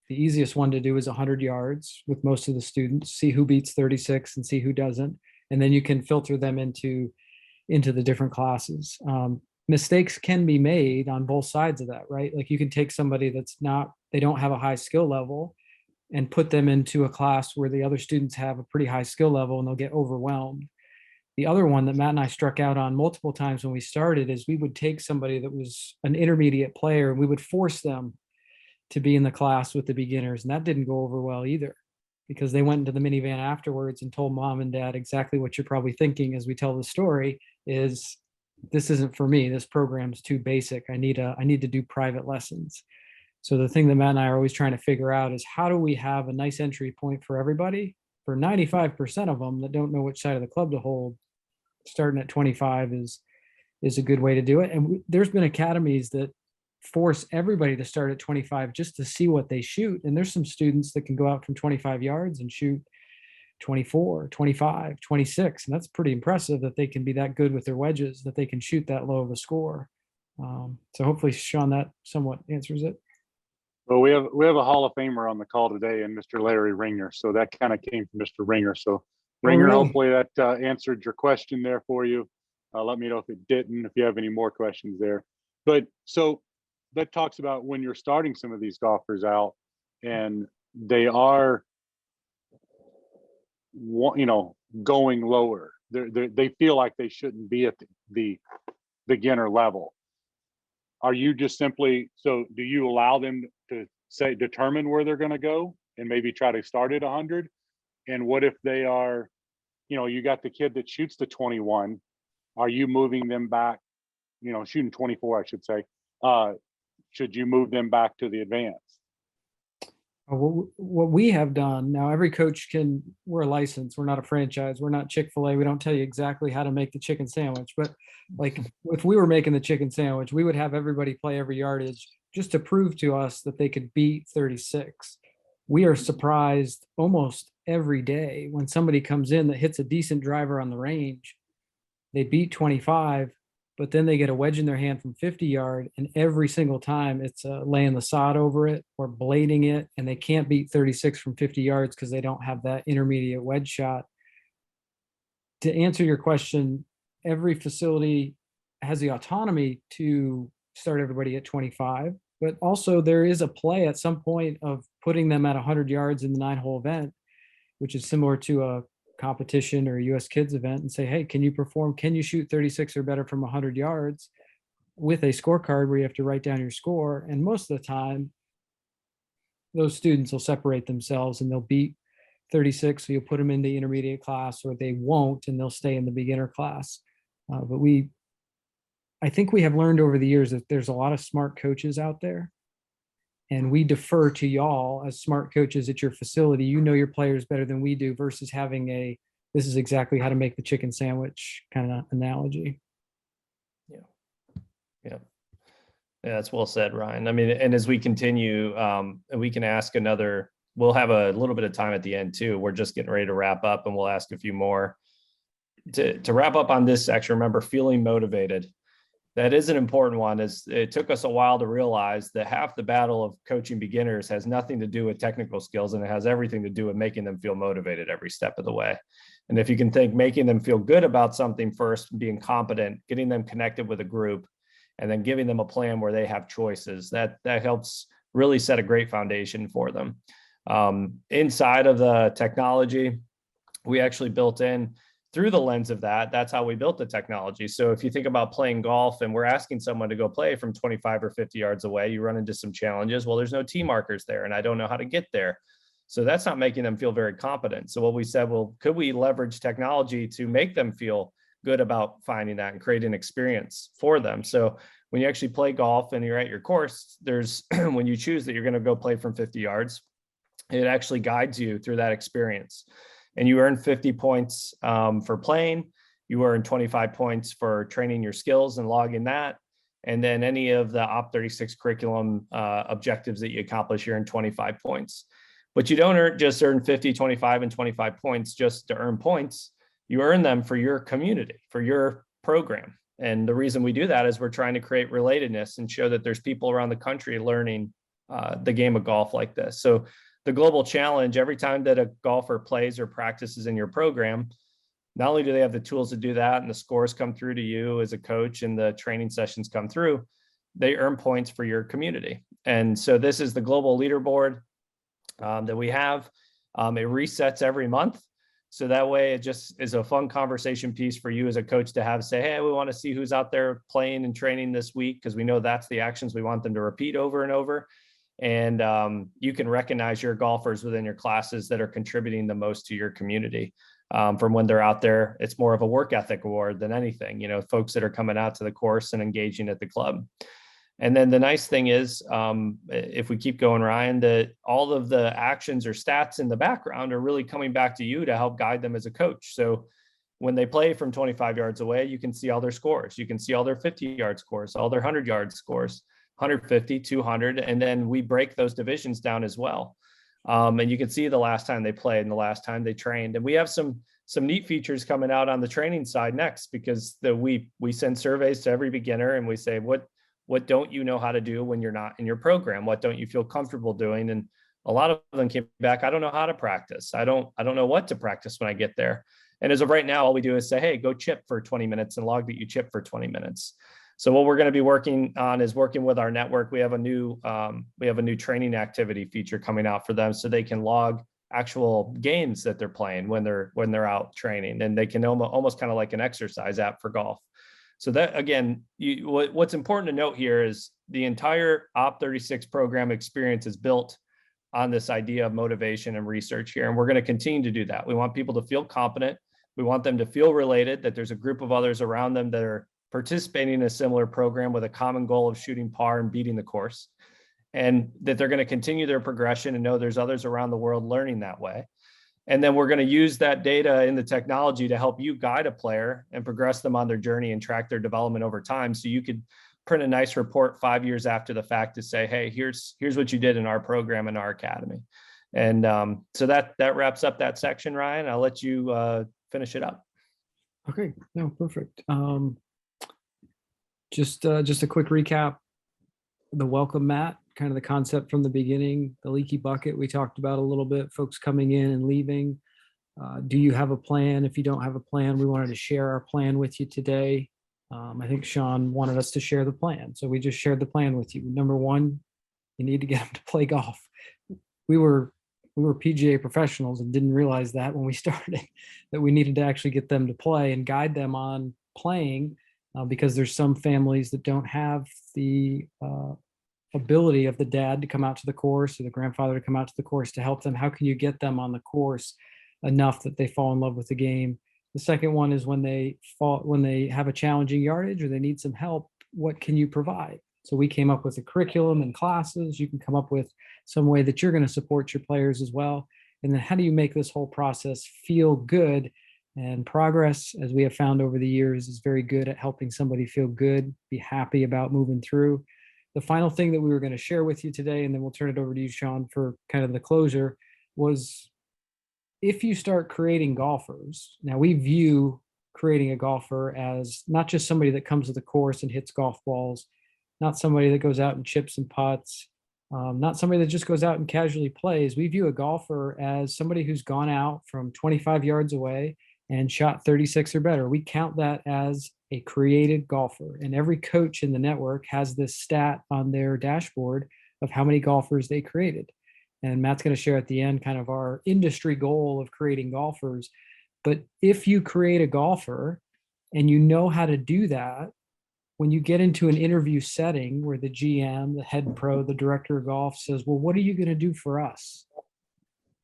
The easiest one to do is 100 yards with most of the students, see who beats 36 and see who doesn't. And then you can filter them into the different classes. Mistakes can be made on both sides of that, right? Like you can take somebody they don't have a high skill level and put them into a class where the other students have a pretty high skill level and they'll get overwhelmed. The other one that Matt and I struck out on multiple times when we started is we would take somebody that was an intermediate player and we would force them to be in the class with the beginners. And that didn't go over well either, because they went into the minivan afterwards and told mom and dad exactly what you're probably thinking as we tell the story is, this isn't for me. This program's too basic. I need to do private lessons. So the thing that Matt and I are always trying to figure out is how do we have a nice entry point for everybody? For 95% of them that don't know which side of the club to hold, starting at 25 is a good way to do it. And there's been academies that force everybody to start at 25 just to see what they shoot. And there's some students that can go out from 25 yards and shoot 24, 25, 26. And that's pretty impressive that they can be that good with their wedges, that they can shoot that low of a score. So hopefully, Sean, that somewhat answers it. Well, we have a Hall of Famer on the call today, and Mr. Larry Ringer. So that kind of came from Mr. Ringer. So Ringer, really? hopefully that answered your question there for you. Let me know if it didn't, if you have any more questions there. But so that talks about when you're starting some of these golfers out and they are, going lower. They feel like they shouldn't be at the beginner level. Are you just simply, so do you allow them to determine where they're going to go and maybe try to start at 100? And what if they are, you got the kid that shoots the 21, are you moving them back, shooting 24, I should say, should you move them back to the advanced? What we have done now, every coach we're a license, we're not a franchise, we're not Chick-fil-A, we don't tell you exactly how to make the chicken sandwich, but like if we were making the chicken sandwich, we would have everybody play every yardage just to prove to us that they could beat 36. We are surprised almost every day when somebody comes in that hits a decent driver on the range, they beat 25, but then they get a wedge in their hand from 50 yard, and every single time it's laying the sod over it or blading it, and they can't beat 36 from 50 yards because they don't have that intermediate wedge shot. To answer your question, every facility has the autonomy to start everybody at 25, but also there is a play at some point of putting them at 100 yards in the 9-hole event, which is similar to a competition or a US Kids event, and say, hey, can you shoot 36 or better from 100 yards with a scorecard where you have to write down your score. And most of the time those students will separate themselves and they'll beat 36, so you'll put them in the intermediate class, or they won't and they'll stay in the beginner class. But I think we have learned over the years that there's a lot of smart coaches out there, and we defer to y'all as smart coaches at your facility. You know your players better than we do, versus having this is exactly how to make the chicken sandwich kind of analogy. Yeah, that's well said, Ryan. I mean, and as we continue, we can ask we'll have a little bit of time at the end too. We're just getting ready to wrap up, and we'll ask a few more. To wrap up on this section, remember, feeling motivated. That is an important one. It took us a while to realize that half the battle of coaching beginners has nothing to do with technical skills, and it has everything to do with making them feel motivated every step of the way. And if you can think making them feel good about something first, being competent, getting them connected with a group, and then giving them a plan where they have choices, that helps really set a great foundation for them. Inside of the technology, we actually built in through the lens of that, that's how we built the technology. So if you think about playing golf and we're asking someone to go play from 25 or 50 yards away, you run into some challenges. Well, there's no tee markers there and I don't know how to get there. So that's not making them feel very competent. So what we said, well, could we leverage technology to make them feel good about finding that and create an experience for them? So when you actually play golf and you're at your course, there's when you choose that you're going to go play from 50 yards, it actually guides you through that experience. And you earn 50 points for playing. You earn 25 points for training your skills and logging that. And then any of the Op36 curriculum objectives that you accomplish, you earn 25 points. But you don't just earn 50, 25, and 25 points just to earn points. You earn them for your community, for your program. And the reason we do that is we're trying to create relatedness and show that there's people around the country learning the game of golf like this. So the global challenge, every time that a golfer plays or practices in your program, not only do they have the tools to do that and the scores come through to you as a coach and the training sessions come through, they earn points for your community. And so this is the global leaderboard that we have. It resets every month. So that way it just is a fun conversation piece for you as a coach to have, say, hey, we want to see who's out there playing and training this week, because we know that's the actions we want them to repeat over and over. And you can recognize your golfers within your classes that are contributing the most to your community. From when they're out there, it's more of a work ethic award than anything, folks that are coming out to the course and engaging at the club. And then the nice thing is, if we keep going, Ryan, that all of the actions or stats in the background are really coming back to you to help guide them as a coach. So when they play from 25 yards away, you can see all their scores. You can see all their 50-yard scores, all their 100-yard scores, 150, 200, and then we break those divisions down as well. And you can see the last time they played and the last time they trained. And we have some neat features coming out on the training side next, because we send surveys to every beginner and we say, what don't you know how to do when you're not in your program? What don't you feel comfortable doing? And a lot of them came back, I don't know how to practice. I don't know what to practice when I get there. And as of right now, all we do is say, hey, go chip for 20 minutes and log that you chip for 20 minutes. So what we're going to be working on is working with our network. We have a new training activity feature coming out for them, so they can log actual games that they're playing when they're out training, and they can almost kind of like an exercise app for golf. So that, again, what's important to note here is the entire Op36 program experience is built on this idea of motivation and research here, and we're going to continue to do that. We want people to feel competent. We want them to feel related, that there's a group of others around them that are participating in a similar program with a common goal of shooting par and beating the course, and that they're going to continue their progression and know there's others around the world learning that way. And then we're going to use that data in the technology to help you guide a player and progress them on their journey and track their development over time. So you could print a nice report 5 years after the fact to say, hey, here's what you did in our program in our academy. And so that wraps up that section, Ryan. I'll let you finish it up. Okay, no, perfect. Just a quick recap. The welcome mat, kind of the concept from the beginning. The leaky bucket we talked about a little bit, folks coming in and leaving. Do you have a plan? If you don't have a plan, we wanted to share our plan with you today. I think Sean wanted us to share the plan, so we just shared the plan with you. Number one, you need to get them to play golf. We were PGA professionals and didn't realize that when we started, that we needed to actually get them to play and guide them on playing, because there's some families that don't have the ability of the dad to come out to the course or the grandfather to come out to the course to help them. How can you get them on the course enough that they fall in love with the game? The second one is when they have a challenging yardage or they need some help, what can you provide? So we came up with a curriculum and classes. You can come up with some way that you're going to support your players as well. And then how do you make this whole process feel good? And progress, as we have found over the years, is very good at helping somebody feel good, be happy about moving through. The final thing that we were going to share with you today, and then we'll turn it over to you, Sean, for kind of the closure, was if you start creating golfers. Now, we view creating a golfer as not just somebody that comes to the course and hits golf balls, not somebody that goes out and chips and putts, not somebody that just goes out and casually plays. We view a golfer as somebody who's gone out from 25 yards away and shot 36 or better. We count that as a created golfer. And every coach in the network has this stat on their dashboard of how many golfers they created. And Matt's going to share at the end kind of our industry goal of creating golfers. But if you create a golfer and you know how to do that, when you get into an interview setting where the GM, the head pro, the director of golf says, well, what are you going to do for us?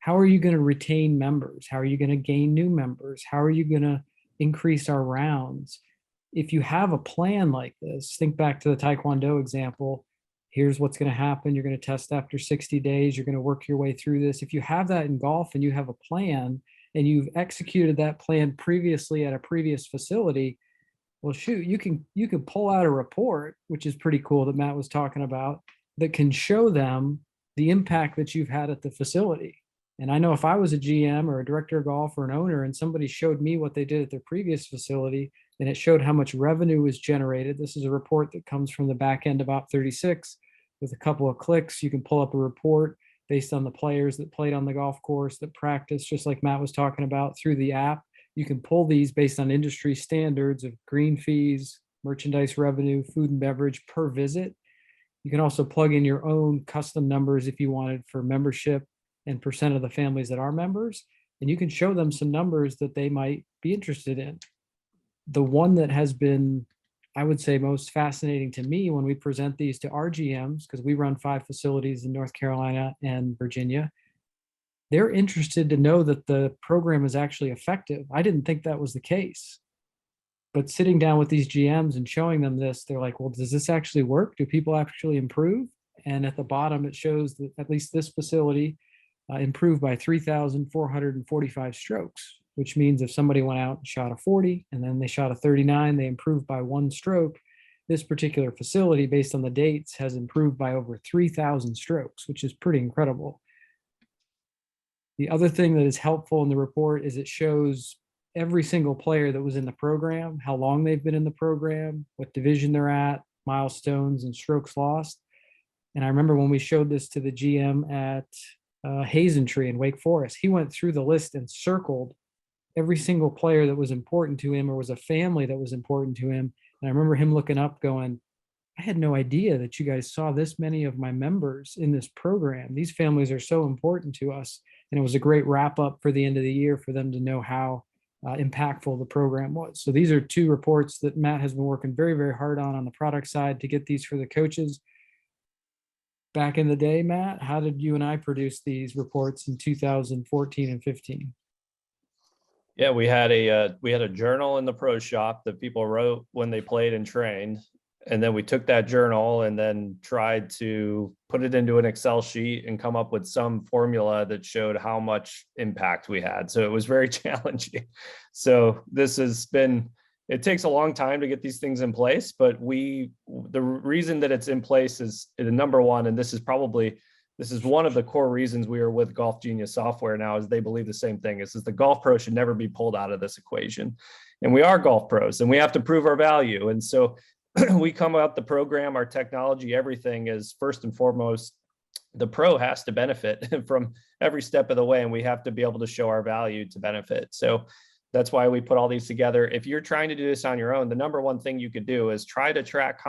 How are you going to retain members? How are you going to gain new members? How are you going to increase our rounds? If you have a plan like this, think back to the Taekwondo example. Here's what's going to happen. You're going to test after 60 days. You're going to work your way through this. If you have that in golf and you have a plan and you've executed that plan previously at a previous facility, well, shoot, you can pull out a report, which is pretty cool that Matt was talking about, that can show them the impact that you've had at the facility. And I know if I was a GM or a director of golf or an owner and somebody showed me what they did at their previous facility and it showed how much revenue was generated. This is a report that comes from the back end of Op36. With a couple of clicks, you can pull up a report based on the players that played on the golf course, that practiced, just like Matt was talking about, through the app. You can pull these based on industry standards of green fees, merchandise revenue, food and beverage per visit. You can also plug in your own custom numbers if you wanted for membership and percent of the families that are members. And you can show them some numbers that they might be interested in. The one that has been, I would say, most fascinating to me when we present these to our GMs, because we run 5 facilities in North Carolina and Virginia, they're interested to know that the program is actually effective. I didn't think that was the case. But sitting down with these GMs and showing them this, they're like, well, does this actually work? Do people actually improve? And at the bottom, it shows that at least this facility improved by 3,445 strokes, which means if somebody went out and shot a 40 and then they shot a 39, they improved by 1 stroke. This particular facility, based on the dates, has improved by over 3,000 strokes, which is pretty incredible. The other thing that is helpful in the report is it shows every single player that was in the program, how long they've been in the program, what division they're at, milestones, and strokes lost. And I remember when we showed this to the GM at Hazen Tree in Wake Forest, he went through the list and circled every single player that was important to him or was a family that was important to him. And I remember him looking up going, I had no idea that you guys saw this many of my members in this program. These families are so important to us. And it was a great wrap up for the end of the year for them to know how impactful the program was. So these are 2 reports that Matt has been working very, very hard on the product side to get these for the coaches. Back in the day, Matt, how did you and I produce these reports in 2014 and 15? Yeah, we had a journal in the pro shop that people wrote when they played and trained. And then we took that journal and then tried to put it into an Excel sheet and come up with some formula that showed how much impact we had. So it was very challenging. So this has been, it takes a long time to get these things in place, but the reason that it's in place is the number one, and this is one of the core reasons we are with Golf Genius software now, is they believe the same thing. Is the golf pro should never be pulled out of this equation. And we are golf pros and we have to prove our value. And so we come out the program, our technology, everything is first and foremost, the pro has to benefit from every step of the way, and we have to be able to show our value to benefit. So that's why we put all these together. If you're trying to do this on your own, the number one thing you could do is try to track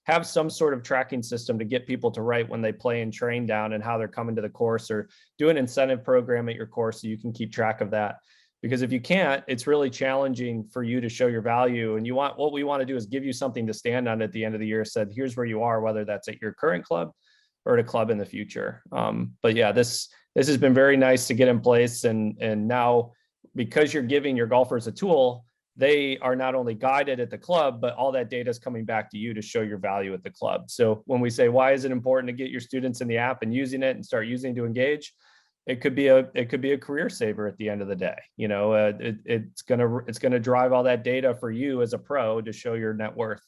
have some sort of tracking system to get people to write when they play and train down and how they're coming to the course, or do an incentive program at your course so you can keep track of that. Because if you can't, it's really challenging for you to show your value. And what we want to do is give you something to stand on at the end of the year, said, here's where you are, whether that's at your current club or at a club in the future. But yeah, this has been very nice to get in place. And now, because you're giving your golfers a tool, they are not only guided at the club, but all that data is coming back to you to show your value at the club. So when we say, why is it important to get your students in the app and using it and start using it to engage? It could be a career saver at the end of the day. You know, it's gonna drive all that data for you as a pro to show your net worth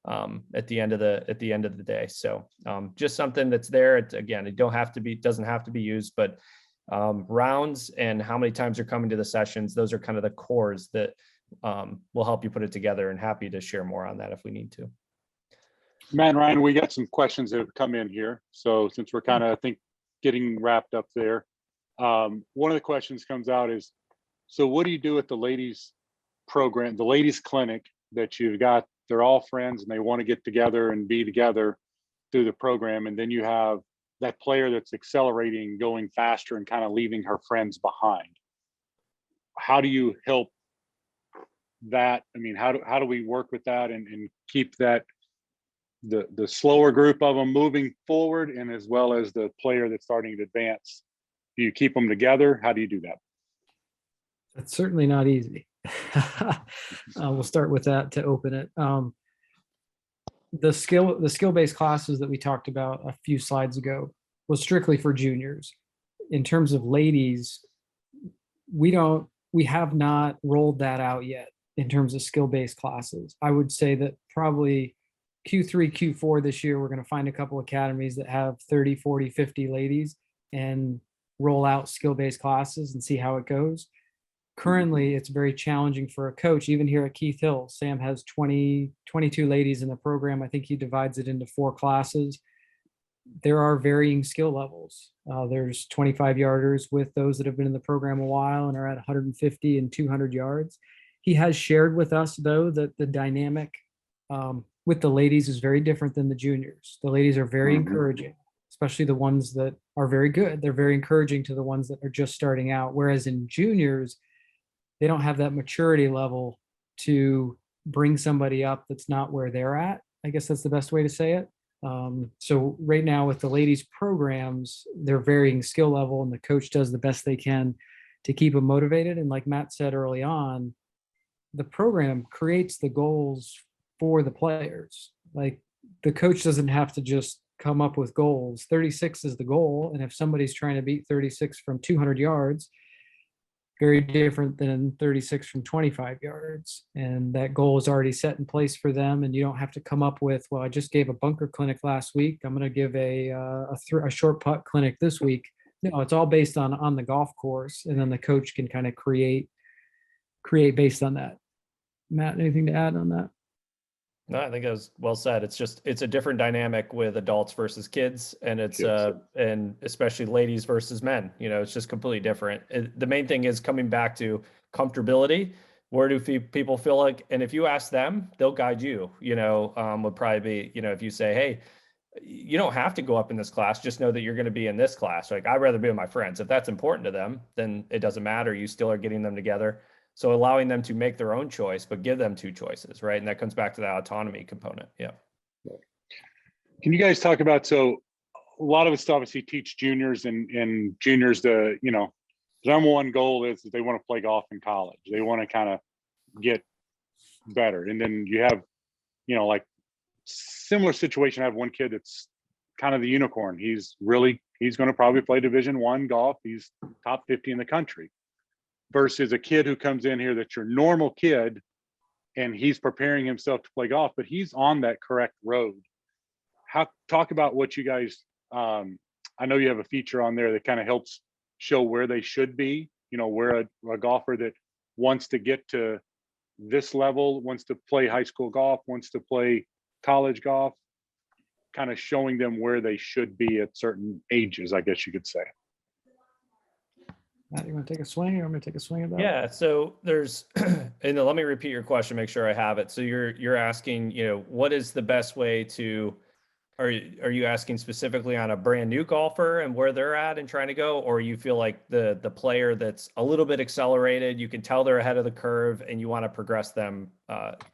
at the end of the day. So just something that's there. It doesn't have to be used, but rounds and how many times you're coming to the sessions, those are kind of the cores that will help you put it together, and happy to share more on that if we need to. Matt and Ryan, we got some questions that have come in here. So since we're kind of, I think, getting wrapped up there, one of the questions comes out is, so what do you do with the ladies program, the ladies clinic that you've got? They're all friends and they want to get together and be together through the program. And then you have that player that's accelerating, going faster and kind of leaving her friends behind. how do you help that? I mean, how do we work with that and keep that the slower group of them moving forward, and as well as the player that's starting to advance? Do you keep them together? How do you do that? That's certainly not easy. We'll start with that to open it. The skill-based classes that we talked about a few slides ago was strictly for juniors. In terms of ladies, we have not rolled that out yet in terms of skill-based classes. I would say that probably Q3, Q4 this year, we're going to find a couple academies that have 30, 40, 50 ladies and roll out skill-based classes and see how it goes. Currently, it's very challenging for a coach, even here at Keith Hill. Sam has 22 ladies in the program. I think he divides it into 4 classes. There are varying skill levels. There's 25 yarders with those that have been in the program a while and are at 150 and 200 yards. He has shared with us, though, that the dynamic with the ladies is very different than the juniors. The ladies are very encouraging, especially the ones that are very good. They're very encouraging to the ones that are just starting out. Whereas in juniors, they don't have that maturity level to bring somebody up that's not where they're at. I guess that's the best way to say it. So right now with the ladies programs, they're varying skill level and the coach does the best they can to keep them motivated. And like Matt said early on, the program creates the goals for the players. Like the coach doesn't have to just come up with goals. 36 is the goal. And if somebody's trying to beat 36 from 200 yards, very different than 36 from 25 yards. And that goal is already set in place for them. And you don't have to come up with, well, I just gave a bunker clinic last week, I'm going to give a short putt clinic this week. No, it's all based on the golf course. And then the coach can kind of create based on that. Matt, anything to add on that? No, I think it was well said. It's a different dynamic with adults versus kids, and it's and especially ladies versus men. It's just completely different. The main thing is coming back to comfortability. Where do people feel like, and if you ask them, they'll guide you. Would probably be, if you say, hey, you don't have to go up in this class, just know that you're going to be in this class. Like, I'd rather be with my friends. If that's important to them, then it doesn't matter. You still are getting them together. So allowing them to make their own choice, but give them 2 choices, right? And that comes back to that autonomy component. Yeah. Can you guys talk about, so a lot of us obviously teach juniors, and juniors, the number one goal is that they want to play golf in college. They want to kind of get better. And then you have, like similar situation. I have one kid that's kind of the unicorn. He's going to probably play Division I golf. He's top 50 in the country. Versus a kid who comes in here that's your normal kid and he's preparing himself to play golf, but he's on that correct road. Talk about what you guys, I know you have a feature on there that kind of helps show where they should be, where a golfer that wants to get to this level, wants to play high school golf, wants to play college golf, kind of showing them where they should be at certain ages, I guess you could say. Matt, you want to take a swing, or I'm going to take a swing at that? Yeah. So there's, and let me repeat your question, make sure I have it. So you're asking, what is the best way to, are you asking specifically on a brand new golfer and where they're at and trying to go, or you feel like the player that's a little bit accelerated, you can tell they're ahead of the curve and you want to progress them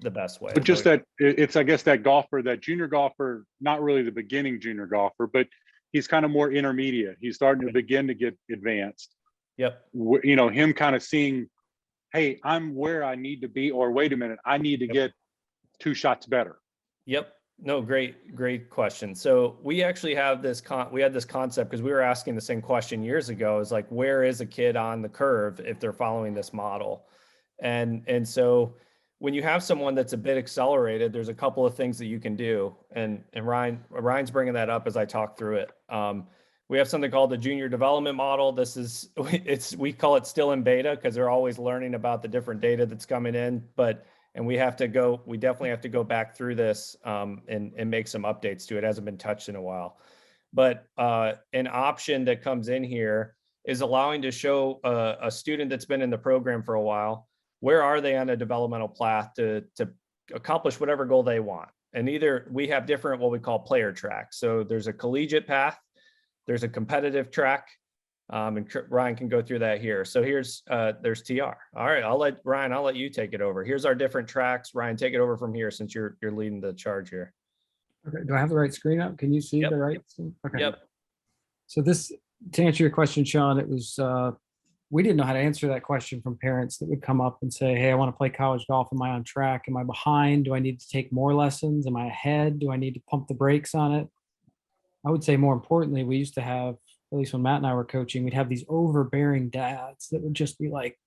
the best way? But just that it's, I guess, that golfer, that junior golfer, not really the beginning junior golfer, but he's kind of more intermediate. He's starting to begin to get advanced. Yep. Him kind of seeing, hey, I'm where I need to be, or wait a minute, I need to get 2 shots better. Yep. No, great question. So we actually have we had this concept because we were asking the same question years ago, is like, where is a kid on the curve if they're following this model? And so when you have someone that's a bit accelerated, there's a couple of things that you can do. And Ryan's bringing that up as I talk through it. We have something called the junior development model. We call it still in beta because they're always learning about the different data that's coming in, and we definitely have to go back through this and make some updates to it. It hasn't been touched in a while. But an option that comes in here is allowing to show a student that's been in the program for a while, where are they on a developmental path to accomplish whatever goal they want. And we have different, what we call player tracks. So there's a collegiate path, there's a competitive track, Ryan can go through that here. So here's, there's TR. All right, I'll let you take it over. Here's our different tracks. Ryan, take it over from here since you're leading the charge here. Okay, do I have the right screen up? Can you see Yep. the right? Okay. Yep. So this, to answer your question, Sean, it was, we didn't know how to answer that question from parents that would come up and say, hey, I want to play college golf. Am I on track? Am I behind? Do I need to take more lessons? Am I ahead? Do I need to pump the brakes on it? I would say more importantly, we used to have, at least when Matt and I were coaching, we'd have these overbearing dads that would just be like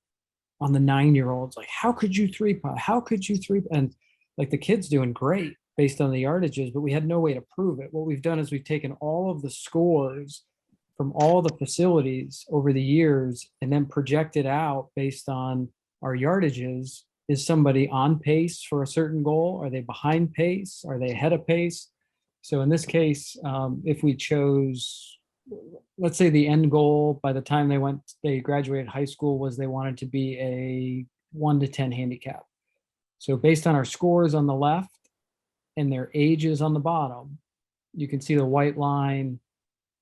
on the 9-year-olds, like, how could you three putt? How could you three? And like the kid's doing great based on the yardages, but we had no way to prove it. What we've done is we've taken all of the scores from all the facilities over the years and then projected out based on our yardages. Is somebody on pace for a certain goal? Are they behind pace? Are they ahead of pace? So in this case, if we chose, let's say the end goal by the time they graduated high school was they wanted to be a 1 to 10 handicap. So based on our scores on the left and their ages on the bottom, you can see the white line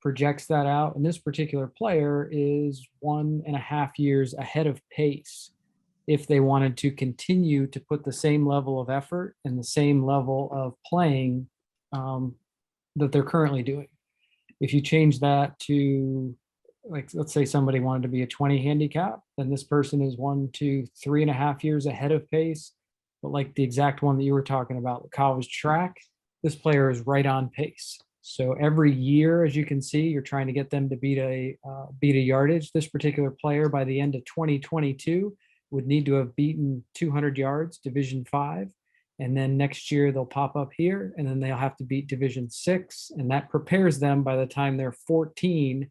projects that out. And this particular player is 1.5 years ahead of pace if they wanted to continue to put the same level of effort and the same level of playing that they're currently doing. If you change that to, like, let's say somebody wanted to be a 20 handicap, then this person is 1 to 3.5 years ahead of pace. But like the exact one that you were talking about, the college track, this player is right on pace. So every year, as you can see, you're trying to get them to beat a yardage. This particular player by the end of 2022 would need to have beaten 200 yards, Division 5. And then next year they'll pop up here and then they'll have to beat Division 6. And that prepares them by the time they're 14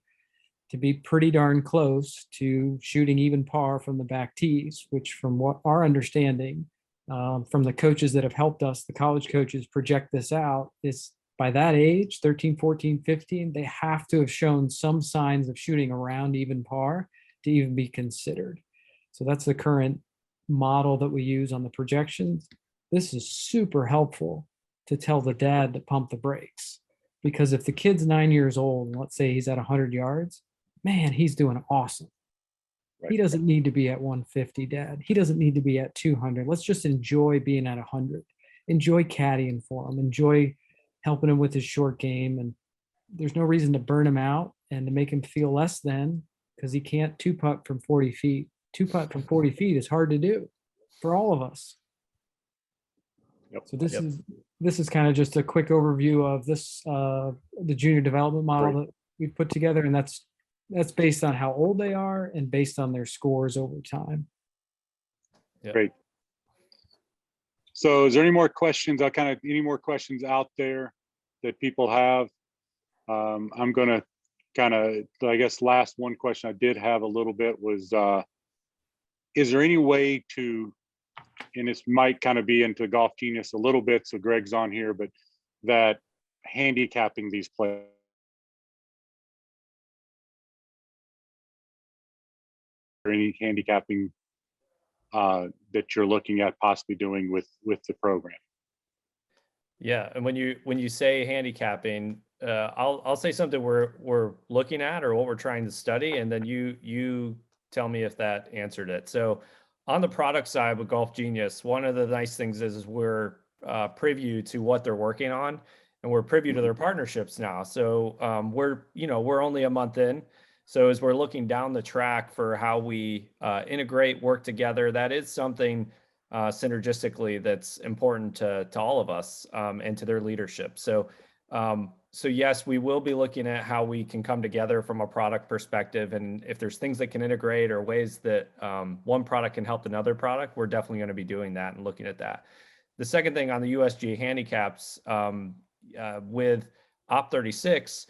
to be pretty darn close to shooting even par from the back tees, which from what our understanding from the coaches that have helped us, the college coaches project this out, is by that age, 13, 14, 15, they have to have shown some signs of shooting around even par to even be considered. So that's the current model that we use on the projections. This is super helpful to tell the dad to pump the brakes, because if the kid's 9 years old, and let's say he's at 100 yards, man, he's doing awesome. Right. He doesn't need to be at 150, Dad. He doesn't need to be at 200. Let's just enjoy being at 100. Enjoy caddying for him. Enjoy helping him with his short game. And there's no reason to burn him out and to make him feel less than, because he can't two-putt from 40 feet. Two-putt from 40 feet is hard to do for all of us. Yep. So this is kind of just a quick overview of this, the junior development model that we put together, and that's based on how old they are and based on their scores over time. Yep. Great. So is there any more questions? Any more questions out there that people have? I'm going to kind of, I guess, last one question I did have a little bit was, is there any way to, and this might kind of be into Golf Genius a little bit, so Greg's on here, but that handicapping these players, or any handicapping that you're looking at possibly doing with the program? Yeah, and when you say handicapping, I'll say something we're looking at or what we're trying to study, and then you tell me if that answered it. So on the product side with Golf Genius, one of the nice things is we're privy to what they're working on, and we're privy to their partnerships now. So we're only a month in. So as we're looking down the track for how we integrate, work together, that is something synergistically that's important to all of us and to their leadership. So yes, we will be looking at how we can come together from a product perspective, and if there's things that can integrate or ways that one product can help another product, we're definitely going to be doing that and looking at that. The second thing on the USGA handicaps with Op36,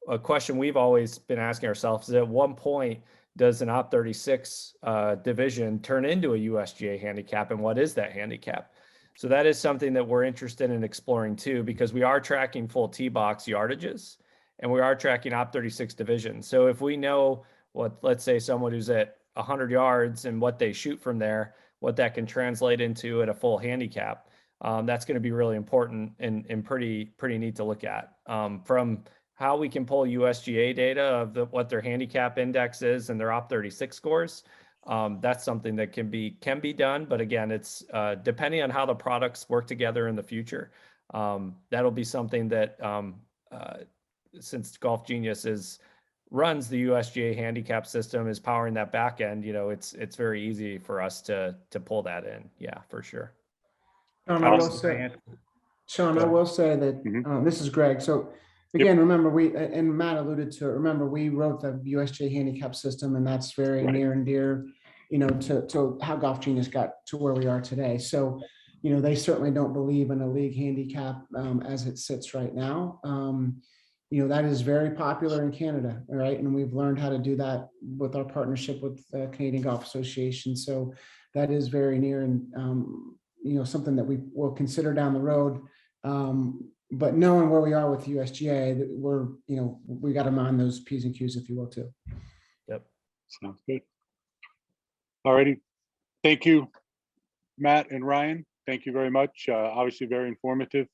a question we've always been asking ourselves is, at one point, does an Op36 division turn into a USGA handicap, and what is that handicap? So that is something that we're interested in exploring too, because we are tracking full tee box yardages and we are tracking Op36 division. So if we know what, let's say someone who's at 100 yards and what they shoot from there, what that can translate into at a full handicap, that's going to be really important and pretty neat to look at from how we can pull USGA data of what their handicap index is and their OP36 scores. That's something that can be done, but again, it's depending on how the products work together in the future. That'll be something that since Golf Genius runs the USGA handicap system, is powering that back end, it's very easy for us to pull that in. Yeah, for sure. I will Awesome. say, Sean, Go I ahead. will say that Mhm. this is Greg. So again, remember and Matt alluded to it. Remember, we wrote the USGA handicap system, and that's very Right. near and dear, to how Golf Genius got to where we are today. So, they certainly don't believe in a league handicap as it sits right now. That is very popular in Canada, right? And we've learned how to do that with our partnership with the Canadian Golf Association. So that is very near and something that we will consider down the road. But knowing where we are with USGA, that we got to mind those P's and Q's, if you will, too. Yep. Sounds good. All righty. Thank you, Matt and Ryan. Thank you very much. Obviously very informative.